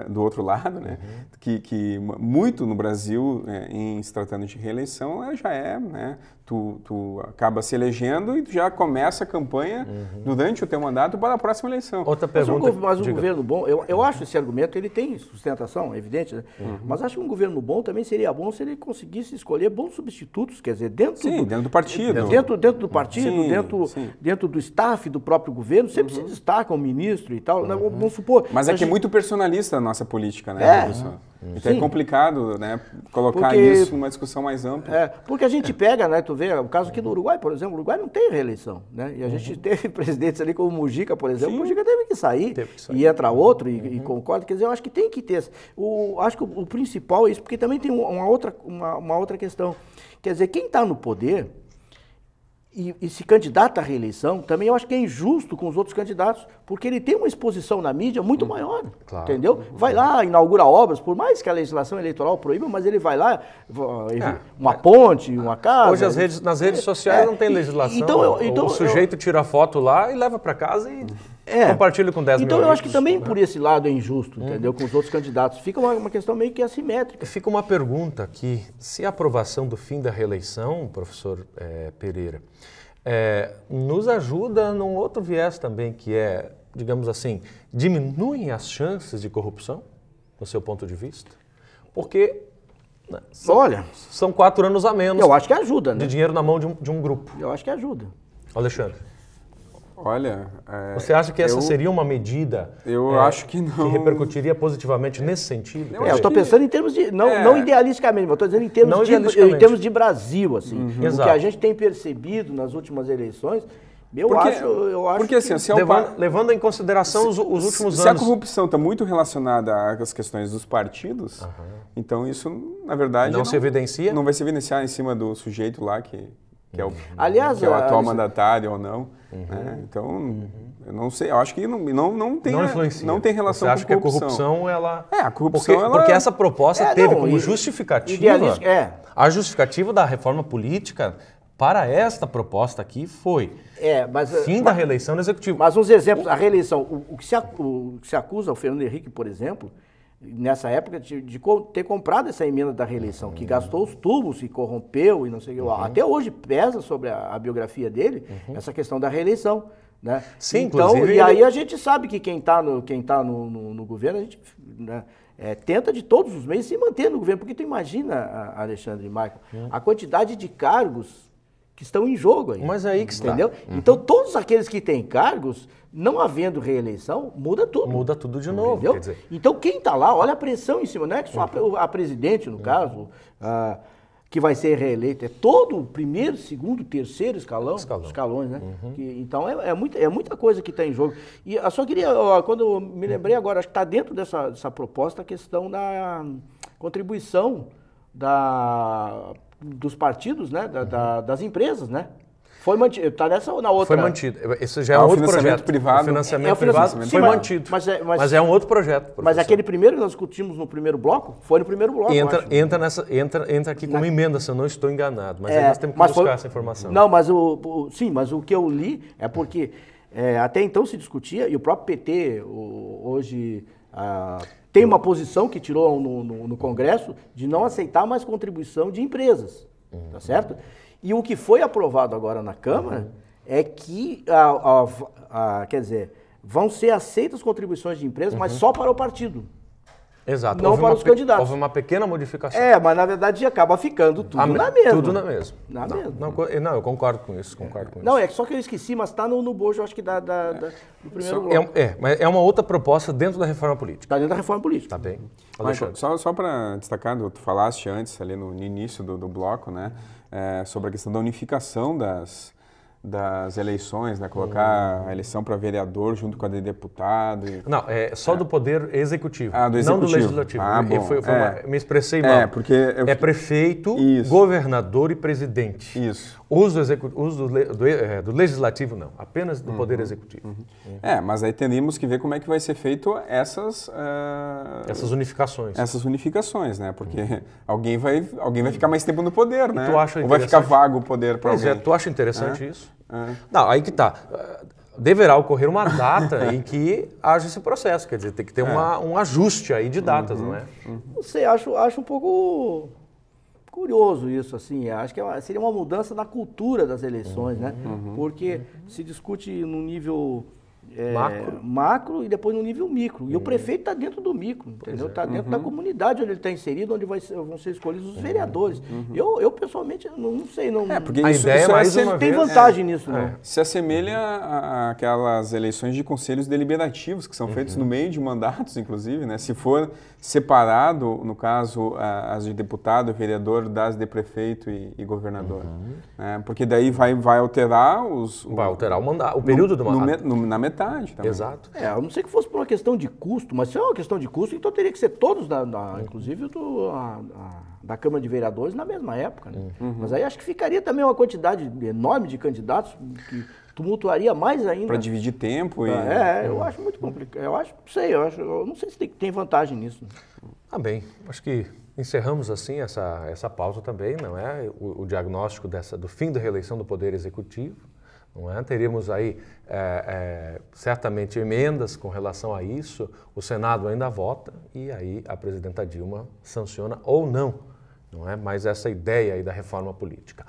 do outro lado, né? Que muito no Brasil, em se tratando de reeleição, já né? Tu acaba se elegendo e tu já começa a campanha durante o teu mandato para a próxima eleição. Outra pergunta. Mas um governo bom, eu acho esse argumento, ele tem sustentação, é evidente, né? Mas acho que um governo bom também seria bom se ele conseguisse escolher bons substitutos, quer dizer, dentro do partido. Dentro do partido, dentro do staff do próprio governo, sempre se destaca um ministro e tal, né? Vamos supor. Mas que é muito personalista a nossa política, né, professor? Então é complicado, né, colocar isso numa discussão mais ampla. Porque a gente pega, né, tu vê, o caso aqui do Uruguai, por exemplo, o Uruguai não tem reeleição, né, e a gente teve presidentes ali como o Mujica, por exemplo, o Mujica teve que sair, e entra outro e concorda, quer dizer, eu acho que tem que ter, acho que o principal é isso, porque também tem uma outra questão, quer dizer, quem está no poder e se candidata à reeleição, também eu acho que é injusto com os outros candidatos, porque ele tem uma exposição na mídia muito maior, entendeu? Vai lá, inaugura obras, por mais que a legislação eleitoral proíba, mas ele vai lá, uma ponte, uma casa... Hoje nas redes sociais não tem legislação, então o sujeito tira a foto lá e leva para casa e compartilha com 10 mil Então eu acho que também por esse lado é injusto, entendeu? Com os outros candidatos. Fica uma questão meio que assimétrica. Fica uma pergunta aqui, se a aprovação do fim da reeleição, professor Pereira, nos ajuda num outro viés também, que é, digamos assim, diminuem as chances de corrupção, no seu ponto de vista? Porque são 4 anos a menos. Eu acho que ajuda, né? De dinheiro na mão de um grupo. Eu acho que ajuda. Alexandre. Olha, você acha que essa seria uma medida acho que não, que repercutiria positivamente nesse sentido? Eu estou pensando em termos de, não idealisticamente, mas estou dizendo em termos de Brasil, assim. O que a gente tem percebido nas últimas eleições, eu acho porque, assim, levando em consideração os últimos anos... Se a corrupção está muito relacionada às questões dos partidos, então isso, na verdade... Não se evidencia? Não vai se evidenciar em cima do sujeito lá que que é o, Aliás, que é o atual Alexandre, mandatário ou não. Né? Então, eu não sei, eu acho que não tem, influencia. não tem relação Você acha com que a corrupção. corrupção, ela... A corrupção, Porque essa proposta teve não, como justificativa... A justificativa da reforma política para esta proposta aqui foi fim da reeleição do Executivo. Mas uns exemplos, a reeleição, o que se acusa o Fernando Henrique, por exemplo, nessa época, de ter comprado essa emenda da reeleição, que gastou os tubos e corrompeu e não sei o que. Até hoje pesa sobre a biografia dele essa questão da reeleição. Né? Sim, então, inclusive... E aí a gente sabe que quem está no governo, a gente... Né, tenta de todos os meios se manter no governo, porque tu imagina, Alexandre e Michael, a quantidade de cargos que estão em jogo aí. Mas aí que está. Entendeu? Então, todos aqueles que têm cargos, não havendo reeleição, muda tudo. Muda tudo de novo, entendeu? Quer dizer... Então, quem está lá, olha a pressão em cima, não é que só a presidente, no caso, que vai ser reeleita, é todo o primeiro, segundo, terceiro escalões, né? Então, é muita coisa que está em jogo. E eu só queria, quando eu me lembrei agora, acho que está dentro dessa proposta a questão da contribuição dos partidos, né? Das empresas, né? Foi mantido, está nessa ou na outra? Foi mantido. Esse já é um outro projeto. Privado. O financiamento privado foi mantido. Mas é um outro projeto. Professor. Mas aquele primeiro que nós discutimos no primeiro bloco, foi no primeiro bloco, Entra aqui como emenda, se eu não estou enganado. Mas aí nós temos que buscar essa informação. Não, mas mas o que eu li é porque até então se discutia, e o próprio PT hoje tem uma posição que tirou no Congresso de não aceitar mais contribuição de empresas, tá certo? E o que foi aprovado agora na Câmara é que, quer dizer, vão ser aceitas contribuições de empresas, mas só para o partido. Exato. Não para os candidatos. Houve uma pequena modificação. Mas na verdade acaba ficando tudo na mesma. Tudo na mesma. Não, eu concordo com isso. Não, é só que eu esqueci, mas está no bojo, acho que do primeiro bloco. Mas é uma outra proposta dentro da reforma política. Está dentro da reforma política. Tá bem. Só para destacar, tu falaste antes, ali no início do bloco, né, sobre a questão da unificação das eleições, né? Colocar a eleição para vereador junto com a de deputado. Não, é só do poder executivo, do executivo. Não do legislativo. Bom. Me expressei mal. Porque é prefeito, governador e presidente. Isso. Uso do legislativo não, apenas do poder executivo. Mas aí teríamos que ver como é que vai ser feito essas unificações. Essas unificações, né? Porque alguém vai ficar mais tempo no poder, né? Tu acha ou vai ficar vago o poder para alguém. Tu acha interessante isso? Não, aí que tá. Deverá ocorrer uma data em que haja esse processo, quer dizer, tem que ter um ajuste aí de datas, não é? Não sei, acho um pouco curioso isso, assim, acho que seria uma mudança na cultura das eleições, né? Porque se discute no nível macro e depois no nível micro. E o prefeito está dentro do micro, entendeu? Está dentro da comunidade onde ele está inserido, onde vão ser escolhidos os vereadores. Eu pessoalmente, não sei. Porque a ideia é mais uma tem vez, vantagem nisso, não. Se assemelha àquelas eleições de conselhos deliberativos, que são feitos no meio de mandatos, inclusive, né? Se for separado, no caso, as de deputado e vereador das de prefeito e governador. Né? Porque daí vai alterar vai alterar o período do mandato. Na metade também. Exato. A não ser que fosse por uma questão de custo, mas se é uma questão de custo, então teria que ser todos, inclusive da Câmara de Vereadores, na mesma época. Né? Mas aí acho que ficaria também uma quantidade enorme de candidatos que tumultuaria mais ainda. Para dividir tempo e... eu acho muito complicado. Eu não sei se tem vantagem nisso. Bem, acho que encerramos assim essa pauta também, não é? O diagnóstico do fim da reeleição do Poder Executivo, não é? Teríamos aí certamente emendas com relação a isso, o Senado ainda vota e aí a presidenta Dilma sanciona ou não é? Mas essa ideia aí da reforma política.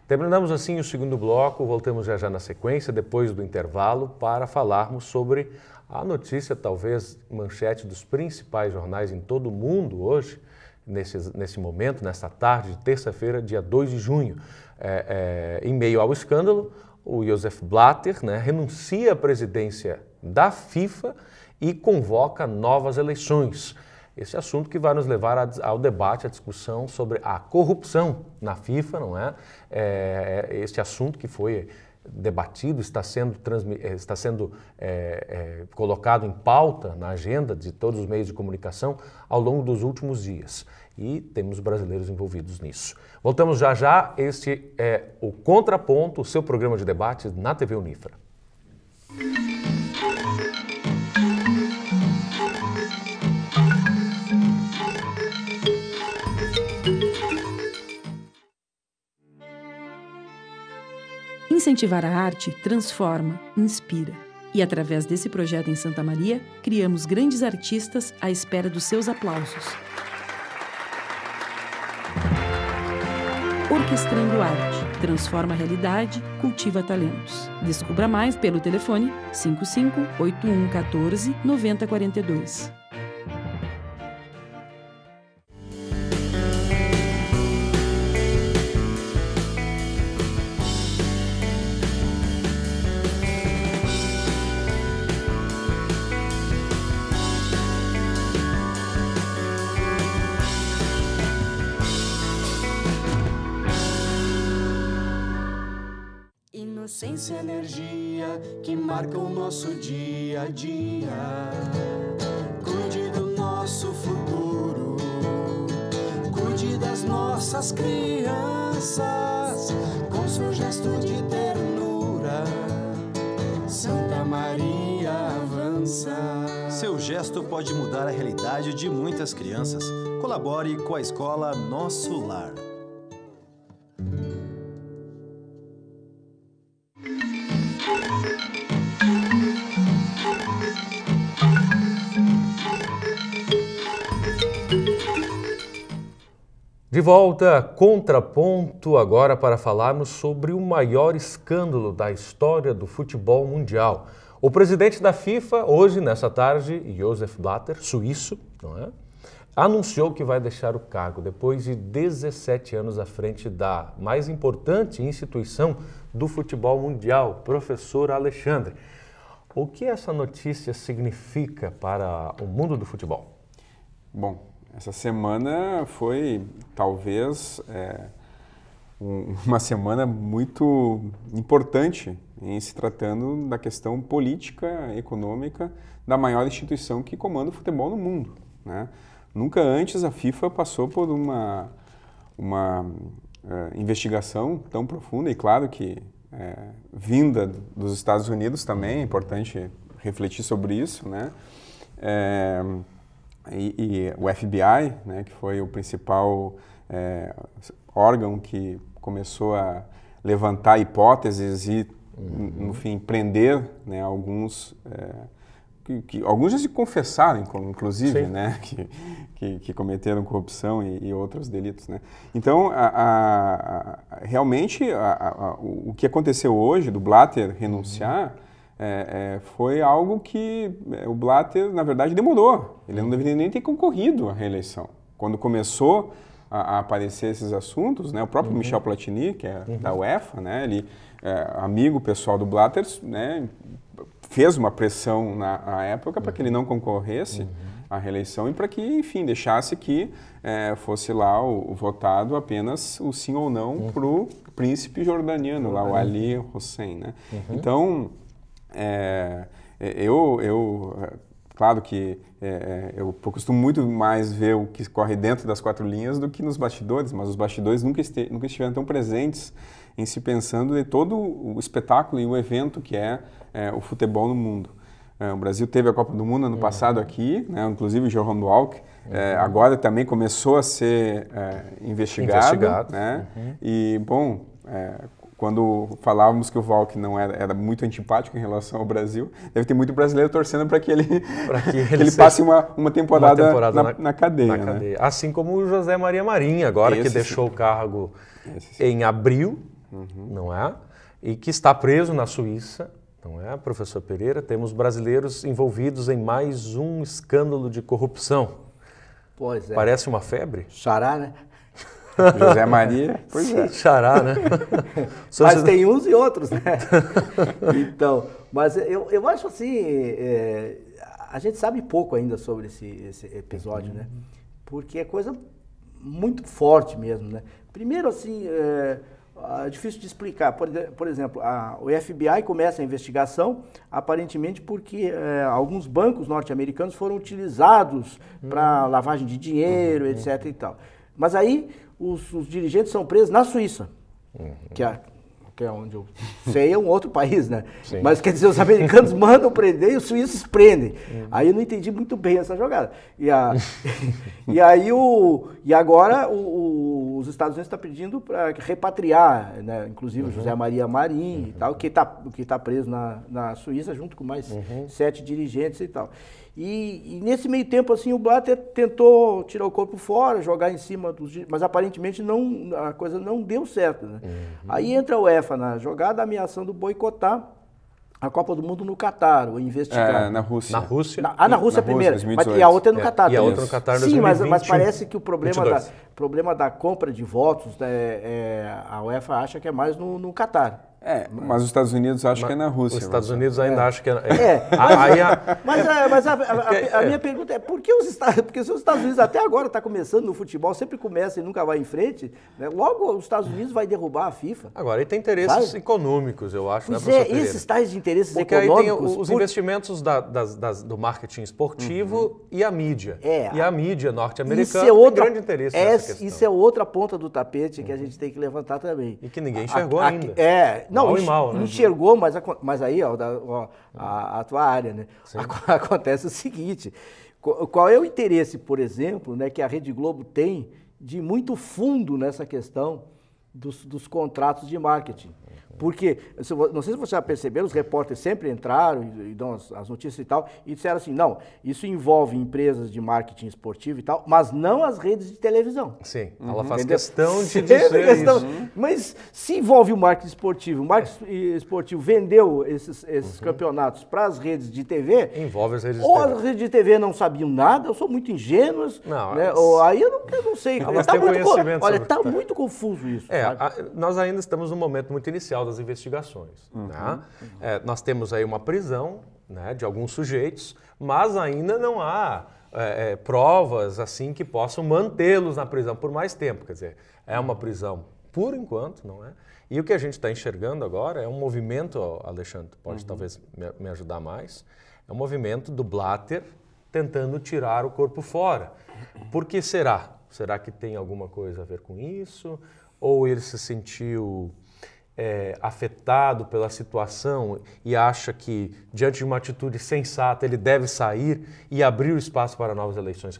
Terminamos assim o segundo bloco, voltamos já na sequência, depois do intervalo, para falarmos sobre a notícia, talvez manchete dos principais jornais em todo o mundo hoje, nesse momento, nesta tarde de terça-feira, dia 2 de junho. Em meio ao escândalo, o Joseph Blatter, né, renuncia à presidência da FIFA e convoca novas eleições. Esse assunto que vai nos levar ao debate, à discussão sobre a corrupção na FIFA, não é? Este assunto que foi debatido, está sendo colocado em pauta na agenda de todos os meios de comunicação ao longo dos últimos dias. E temos brasileiros envolvidos nisso. Voltamos já já. Este é o Contraponto, o seu programa de debate na TV Unifra. Incentivar a arte transforma, inspira. E através desse projeto em Santa Maria, criamos grandes artistas à espera dos seus aplausos. Orquestrando Arte. Transforma a realidade, cultiva talentos. Descubra mais pelo telefone 55 8114 9042. Inocência, energia que marca o nosso dia a dia. Cuide do nosso futuro, cuide das nossas crianças, com seu gesto de ternura, Santa Maria avança. Seu gesto pode mudar a realidade de muitas crianças. Colabore com a escola Nosso Lar. De volta, Contraponto, agora para falarmos sobre o maior escândalo da história do futebol mundial. O presidente da FIFA, hoje, nessa tarde, Josef Blatter, suíço, não é? Anunciou que vai deixar o cargo depois de 17 anos à frente da mais importante instituição do futebol mundial, professor Alexandre. O que essa notícia significa para o mundo do futebol? Bom, essa semana foi, talvez, uma semana muito importante em se tratando da questão política, econômica, da maior instituição que comanda o futebol no mundo, né? Nunca antes a FIFA passou por uma investigação tão profunda, e claro que vinda dos Estados Unidos também, é importante refletir sobre isso, né? E o FBI, né, que foi o principal órgão que começou a levantar hipóteses e, no fim, prender, né, alguns... alguns já se confessaram, inclusive, né, que cometeram corrupção e outros delitos, né? Então, realmente, o que aconteceu hoje, do Blatter renunciar, foi algo que o Blatter, na verdade, demorou. Ele não deveria nem ter concorrido à reeleição. Quando começou a aparecer esses assuntos, né, o próprio Michel Platini, que é da UEFA, né, ele, amigo pessoal do Blatter, né, fez uma pressão na época para que ele não concorresse à reeleição e para que, enfim, deixasse que fosse lá o votado apenas o sim ou não para o príncipe jordaniano, lá, o Ali Hussein, né? Então, claro que eu costumo muito mais ver o que corre dentro das quatro linhas do que nos bastidores, mas os bastidores nunca estiveram tão presentes em se pensando em todo o espetáculo e o evento que é o futebol no mundo. O Brasil teve a Copa do Mundo ano passado aqui, né, inclusive o Johan Walk, agora também começou a ser investigado. Né? E, bom, quando falávamos que o Walk não era muito antipático em relação ao Brasil, deve ter muito brasileiro torcendo para que ele, ele passe uma temporada na cadeia. Né? Assim como o José Maria Marinho, agora que deixou o cargo em abril, não é? E que está preso na Suíça, não é, professor Pereira? Temos brasileiros envolvidos em mais um escândalo de corrupção. Pois é. Parece uma febre? Xará, né? José Maria, pois é. Xará, né? Mas tem uns e outros, né? Então, mas eu acho assim, a gente sabe pouco ainda sobre esse episódio, né? Porque é coisa muito forte mesmo, né? Primeiro, assim, É difícil de explicar. Por exemplo, o FBI começa a investigação, aparentemente porque alguns bancos norte-americanos foram utilizados para lavagem de dinheiro, etc. e tal. Mas aí os dirigentes são presos na Suíça, que é onde eu sei, é um outro país, né? Sim. Mas quer dizer, os americanos mandam prender e os suíços prendem. Aí eu não entendi muito bem essa jogada. E agora os Estados Unidos estão pedindo para repatriar, né? Inclusive o José Maria Marinho e tal, que tá preso na Suíça junto com mais 7 dirigentes e tal. E nesse meio tempo, assim, o Blatter tentou tirar o corpo fora, jogar em cima mas aparentemente a coisa não deu certo, né? Aí entra a UEFA na jogada, ameaçando boicotar a Copa do Mundo no Catar, ou investigar. Na Rússia. Na Rússia? Na Rússia primeiro, e a outra é no Catar. E a outra no Catar em Sim, 2020, mas parece que o problema da compra de votos, a UEFA acha que é mais no Catar. Mas os Estados Unidos acham que é na Rússia. Os Estados Unidos ainda acham que é... Mas a minha pergunta é, porque se os Estados Unidos até agora está começando no futebol, sempre começa e nunca vai em frente, né? Logo os Estados Unidos vai derrubar a FIFA. Agora, e tem interesses econômicos, eu acho, pois né, professor Pereira? Esses tais de interesses porque econômicos... Porque aí tem os investimentos do marketing esportivo e a mídia. E a mídia norte-americana tem grande interesse nessa questão. Isso é outra ponta do tapete que a gente tem que levantar também. E que ninguém enxergou ainda. Não, né? enxergou, mas aí, a tua área, né? Acontece o seguinte, qual é o interesse, por exemplo, né, que a Rede Globo tem de muito fundo nessa questão dos contratos de marketing? Porque, não sei se você já percebeu, os repórteres sempre entraram e dão as notícias e tal, e disseram assim, não, isso envolve empresas de marketing esportivo e tal, mas não as redes de televisão. Sim, ela faz questão de dizer isso. Mas se envolve o marketing esportivo vendeu esses campeonatos para as redes de TV, envolve as redes de ou TV. as redes de TV não sabiam nada, ou são muito ingênuas, né? Aí eu não sei. Elas têm conhecimento. Olha, está muito confuso isso. Nós ainda estamos no momento muito inicial das investigações. Né? Nós temos aí uma prisão, né, de alguns sujeitos, mas ainda não há provas assim que possam mantê-los na prisão por mais tempo. Quer dizer, é uma prisão por enquanto, não é? E o que a gente está enxergando agora é um movimento, Alexandre, pode talvez me ajudar mais, é um movimento do Blatter tentando tirar o corpo fora. Por que será? Será que tem alguma coisa a ver com isso? Ou ele se sentiu afetado pela situação e acha que, diante de uma atitude sensata, ele deve sair e abrir o espaço para novas eleições?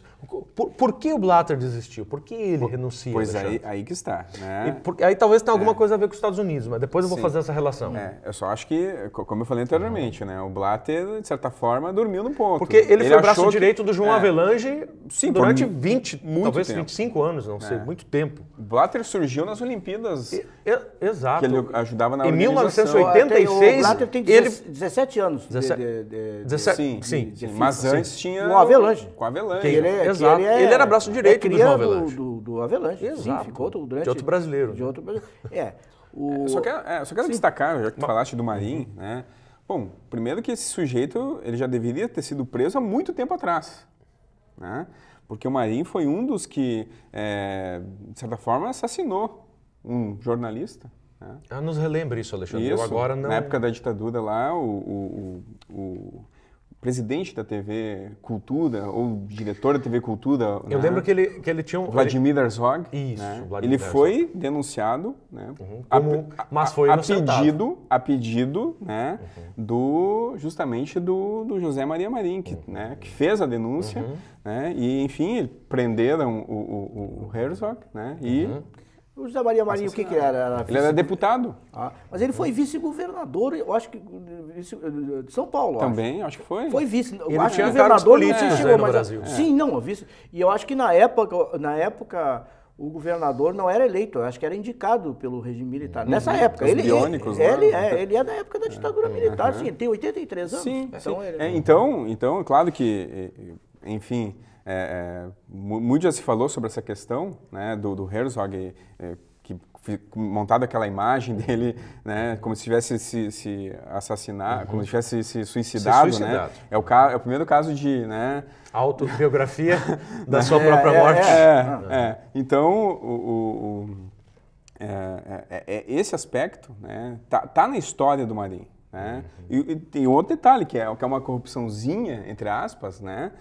Por que o Blatter desistiu? Por que ele renuncia? Pois aí que está. Né? Aí talvez tenha alguma coisa a ver com os Estados Unidos, mas depois eu vou fazer essa relação. Eu só acho que, como eu falei anteriormente, né, o Blatter, de certa forma, dormiu no ponto. Porque ele foi o braço direito do João Avelange durante 20, talvez tempo. 25 anos, não sei, muito tempo. O Blatter surgiu nas Olimpíadas. Exato. Que ele ajudava na Em organização. 1986, o Blatter tem 17 anos. 17, sim. Mas antes tinha... Com o Avelange. Com o Avelange. Exato. Ele era braço direito do João Avelange. Do Avelange. Exato. Sim, ficou durante... De outro brasileiro. Só quero destacar, já que tu falaste do Marinho, né? Bom, primeiro que esse sujeito, ele já deveria ter sido preso há muito tempo atrás, né? Porque o Marinho foi um dos que, de certa forma, assassinou um jornalista. Né? Nos relembre isso, Alexandre. Eu agora não... Na época da ditadura lá, o presidente da TV Cultura, ou diretor da TV Cultura... Eu lembro que ele tinha um... Vladimir Herzog. Isso, né? Vladimir Ele foi denunciado, né? Mas foi inocentado. A pedido, né? Justamente do José Maria Marinho, que fez a denúncia, né? E, enfim, prenderam o Herzog, né? O José Maria Marinho, o que era? Ele era deputado. Mas ele foi vice-governador, eu acho que de São Paulo. Também, acho que foi. Foi vice. Ele tinha cargos políticos no Brasil. Sim, não, vice. E eu acho que na época o governador não era eleito, eu acho que era indicado pelo regime militar. Nessa época. Ele é da época da ditadura militar, sim, ele tem 83 anos. Sim, então, então, claro que, enfim... muito já se falou sobre essa questão, né, do Herzog, que montado aquela imagem dele, né, como se tivesse se assassinado, como se tivesse se suicidado, né? É o primeiro caso de, né, autobiografia da sua própria morte. Então, esse aspecto, né, tá na história do Marinho. Né? E tem outro detalhe, que é uma corrupçãozinha, entre aspas, né?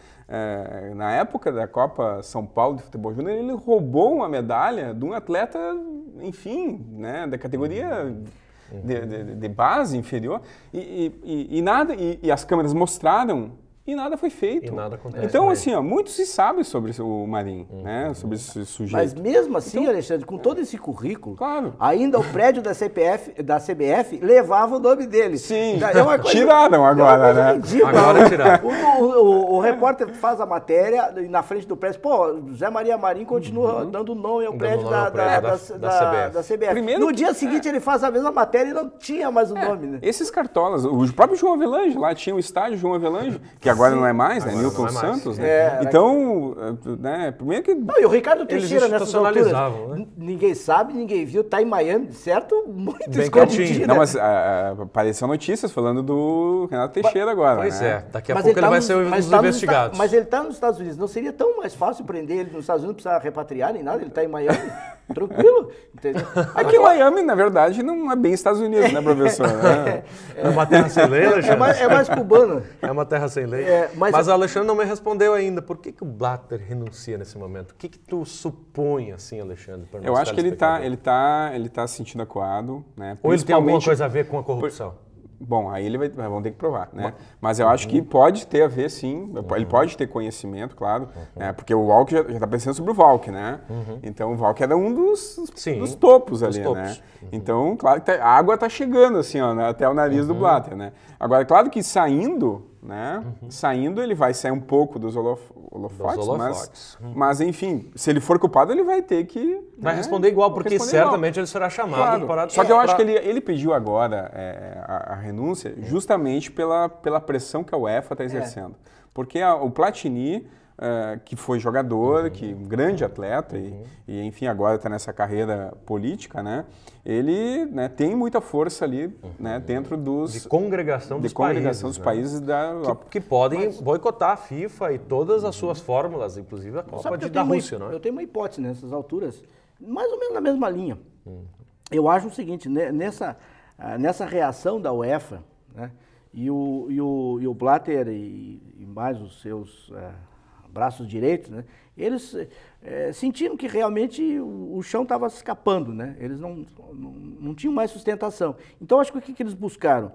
Na época da Copa São Paulo de Futebol Júnior, ele roubou uma medalha de um atleta, enfim, né, da categoria de base inferior, e as câmeras mostraram e nada foi feito. E nada acontece. Então, assim, muito se sabe sobre o Marinho, né? Sobre esse sujeito. Mas mesmo assim, então, Alexandre, com todo esse currículo, claro, ainda o prédio da CBF levava o nome dele. Sim, tiraram agora, né? Ridícula. Agora tiraram. O repórter faz a matéria e na frente do prédio, José Maria Marinho continua dando nome ao prédio da CBF. Primeiro, no dia seguinte ele faz a mesma matéria e não tinha mais o nome. Né? Esses cartolas, o próprio João Avelange, lá tinha o estádio João Avelange, que agora não é mais, né? Newton Santos, né? Então, né? Primeiro que... Não, e o Ricardo Teixeira nessas alturas, né? ninguém sabe, ninguém viu, tá em Miami, certo? Muito bem escondidinho, né? Não, mas apareceu notícias falando do Renato Teixeira agora, Pois né? daqui a pouco ele vai ser um dos investigados. Mas ele está nos Estados Unidos, não seria tão mais fácil prender ele nos Estados Unidos, não precisa repatriar nem nada, ele está em Miami, tranquilo, entendeu? Aqui em Miami, na verdade, não é bem Estados Unidos, né, professor? É uma terra sem lei, Alexandre? É mais cubano. É uma terra sem lei. Mas o Alexandre não me respondeu ainda. Por que o Blatter renuncia nesse momento? O que tu supõe, assim, Alexandre? Eu acho que ele tá se sentindo acuado, né? Ou ele tem alguma coisa a ver com a corrupção? Bom, aí vão ter que provar, né? Mas eu acho que pode ter a ver, sim. Ele pode ter conhecimento, claro, né? Porque o Walck já está pensando sobre o Walck, né? Então o Walck era um dos topos ali, né? Então, claro que a água está chegando, assim, ó, até o nariz do Blatter, né? Agora, claro que saindo, né? Saindo, ele vai sair um pouco dos holofotes, mas enfim, se ele for culpado, ele vai ter que... Vai responder igual, porque certamente ele será chamado. Claro. Só que eu acho que ele pediu agora a renúncia justamente pela pressão que a UEFA está exercendo. Porque o Platini, que foi jogador, que um grande atleta e enfim, agora está nessa carreira política, né? Ele, né, tem muita força ali, né, dentro de congregação dos países da Europa. Que podem boicotar a FIFA e todas as suas fórmulas, inclusive a Copa da Rússia, não é? Eu tenho uma hipótese nessas alturas, mais ou menos na mesma linha. Eu acho o seguinte, nessa reação da UEFA, né, e o Blatter e mais os seus braços direitos, né, eles sentiram que realmente o chão estava se escapando, né? Eles não tinham mais sustentação. Então, acho que o que eles buscaram?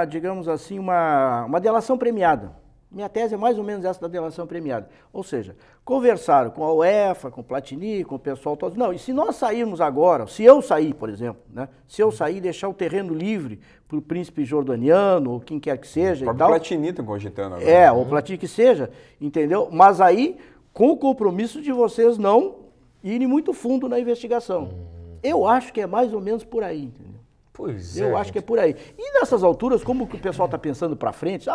Digamos assim, uma delação premiada. Minha tese é mais ou menos essa da delação premiada. Ou seja, conversaram com a UEFA, com o Platini, com o pessoal todo. Não, e se nós sairmos agora, se eu sair, por exemplo, né? Se eu sair e deixar o terreno livre para o príncipe jordaniano, ou quem quer que seja. O Platini está cogitando agora. O Platini que seja, entendeu? Mas aí, com o compromisso de vocês não irem muito fundo na investigação. Eu acho que é mais ou menos por aí, entendeu? Pois eu acho que é por aí. E nessas alturas, como o pessoal está pensando para frente,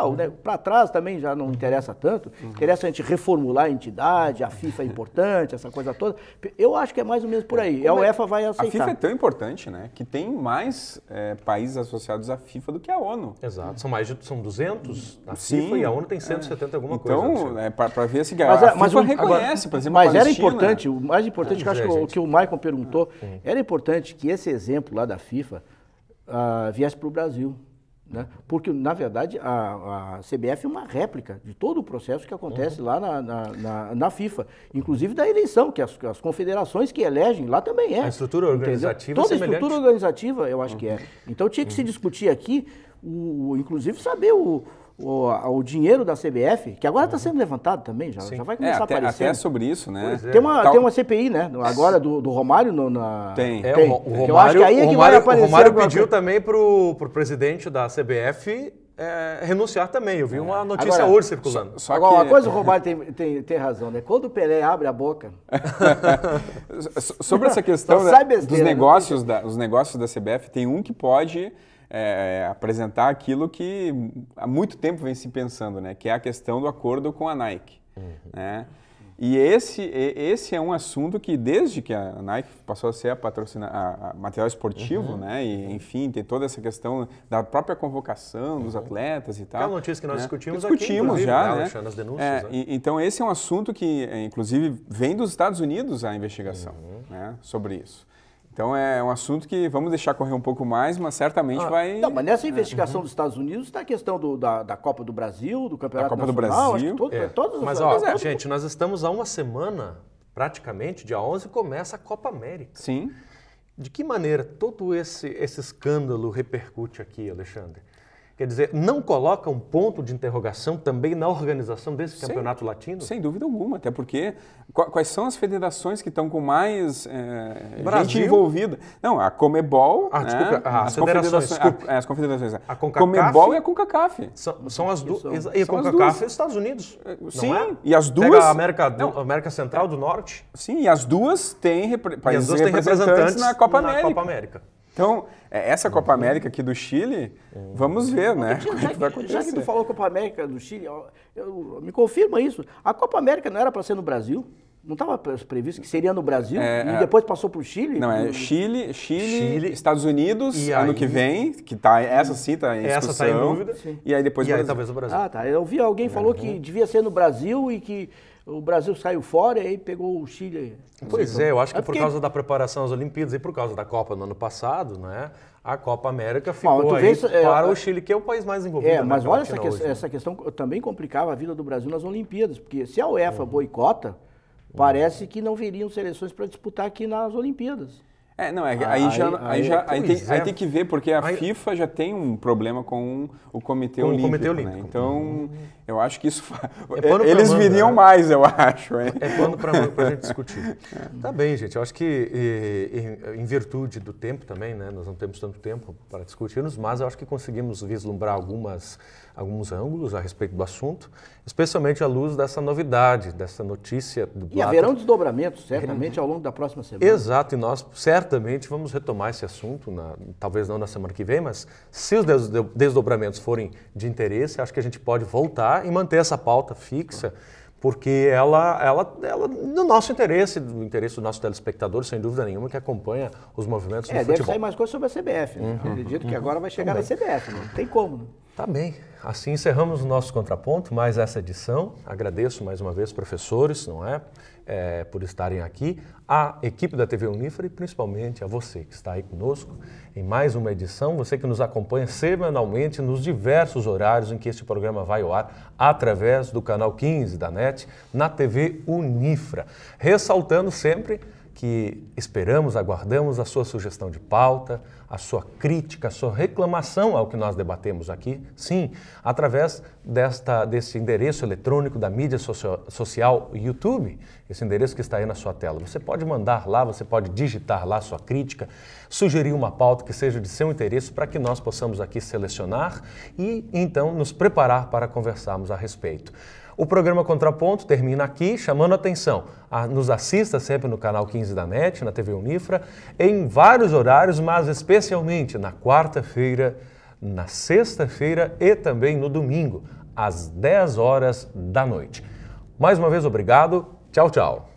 para trás também já não interessa tanto, interessa a gente reformular a entidade, a FIFA é importante, essa coisa toda. Eu acho que é mais ou menos por aí. A UEFA vai aceitar. A FIFA é tão importante, né, que tem mais países associados à FIFA do que a ONU. Exato. São 200 a FIFA e a ONU tem 170 alguma coisa. Então, para ver se a FIFA reconhece, por exemplo, mas era importante, o mais importante, que eu acho que o Maicon perguntou, era importante que esse exemplo lá da FIFA viesse para o Brasil, né? Porque, na verdade, a CBF é uma réplica de todo o processo que acontece lá na FIFA, inclusive da eleição, que as confederações que elegem lá também é. A estrutura organizativa toda a estrutura organizativa, eu acho que é. Então, tinha que se discutir aqui, inclusive saber o dinheiro da CBF, que agora está sendo levantado também, já vai começar a aparecer. Até sobre isso, né? Tem uma CPI, né? Agora do Romário. Tem. O Romário, eu acho que aí é que vai aparecer. O Romário pediu também para o presidente da CBF renunciar também. Eu vi uma notícia hoje circulando. Agora, uma coisa o Romário tem razão, né? Quando o Pelé abre a boca... Sobre essa questão dos negócios da CBF, tem um que pode... apresentar aquilo que há muito tempo vem se pensando, né? Que é a questão do acordo com a Nike. Né? E esse é um assunto que, desde que a Nike passou a ser a material esportivo, né? E, enfim, tem toda essa questão da própria convocação dos atletas e tal. É uma notícia que nós discutimos aqui, já, né? Nas denúncias, né? Então, esse é um assunto que, inclusive, vem dos Estados Unidos a investigação, né? Sobre isso. Então, é um assunto que vamos deixar correr um pouco mais, mas certamente vai... Não, mas nessa investigação dos Estados Unidos está a questão da Copa do Brasil, do Campeonato Copa do Nacional, Brasil. acho que todos Mas, gente, nós estamos há uma semana, praticamente, dia 11, começa a Copa América. Sim. De que maneira todo esse escândalo repercute aqui, Alexandre? Quer dizer, não coloca um ponto de interrogação também na organização desse campeonato latino? Sem dúvida alguma, até porque quais são as federações que estão com mais gente envolvida? Não, a Comebol, desculpa, as confederações. A CONCACAF, Comebol e a CONCACAF. São as duas. E a CONCACAF é os Estados Unidos. Sim, não é? e as duas... Pega a América Central do Norte. Sim, e as duas têm representantes na Copa América. Então, essa Copa América aqui do Chile, vamos ver, né? Já que tu falou Copa América do Chile, me confirma isso. A Copa América não era para ser no Brasil? Não estava previsto que seria no Brasil e depois passou para o Chile? Não, é Chile, Estados Unidos, ano que vem, que tá, essa sim está em discussão. Essa está em dúvida. E aí depois talvez o Brasil. Ah, tá. Eu vi alguém falou que devia ser no Brasil e que o Brasil saiu fora e aí pegou o Chile. Pois é, eu acho que por causa da preparação às Olimpíadas e por causa da Copa no ano passado, né, a Copa América ficou para o Chile, que é o país mais envolvido. Mas olha, essa questão também complicava a vida do Brasil nas Olimpíadas, porque se a UEFA boicota, parece que não viriam seleções para disputar aqui nas Olimpíadas. Aí tem que ver, porque a FIFA já tem um problema com o Comitê Olímpico. Né? Então, eu acho que isso... eles viriam mais, eu acho. É pano para a gente discutir. Tá bem, gente. Eu acho que, em virtude do tempo também, né? Nós não temos tanto tempo para discutirmos, mas eu acho que conseguimos vislumbrar alguns ângulos a respeito do assunto, especialmente à luz dessa novidade, dessa notícia. E haverão desdobramentos, certamente, ao longo da próxima semana. Exato, e nós certamente vamos retomar esse assunto, talvez não na semana que vem, mas se os desdobramentos forem de interesse, acho que a gente pode voltar e manter essa pauta fixa, porque ela no nosso interesse, no interesse do nosso telespectador, sem dúvida nenhuma, que acompanha os movimentos do futebol. Deve sair mais coisas sobre a CBF, né? Acredito que agora vai chegar na CBF, não tem como, né? Tá bem, assim encerramos o nosso Contraponto, mais essa edição. Agradeço mais uma vez, professores, por estarem aqui, a equipe da TV Unifra e principalmente a você que está aí conosco em mais uma edição, você que nos acompanha semanalmente nos diversos horários em que este programa vai ao ar, através do canal 15 da NET, na TV Unifra. Ressaltando sempre que esperamos, aguardamos a sua sugestão de pauta, a sua crítica, a sua reclamação ao que nós debatemos aqui, sim, através desse endereço eletrônico da mídia social YouTube, esse endereço que está aí na sua tela. Você pode mandar lá, você pode digitar lá a sua crítica, sugerir uma pauta que seja de seu interesse para que nós possamos aqui selecionar e então nos preparar para conversarmos a respeito. O programa Contraponto termina aqui, chamando a atenção. Nos assista sempre no canal 15 da NET, na TV Unifra, em vários horários, mas especialmente na quarta-feira, na sexta-feira e também no domingo, às 10 horas da noite. Mais uma vez, obrigado. Tchau, tchau.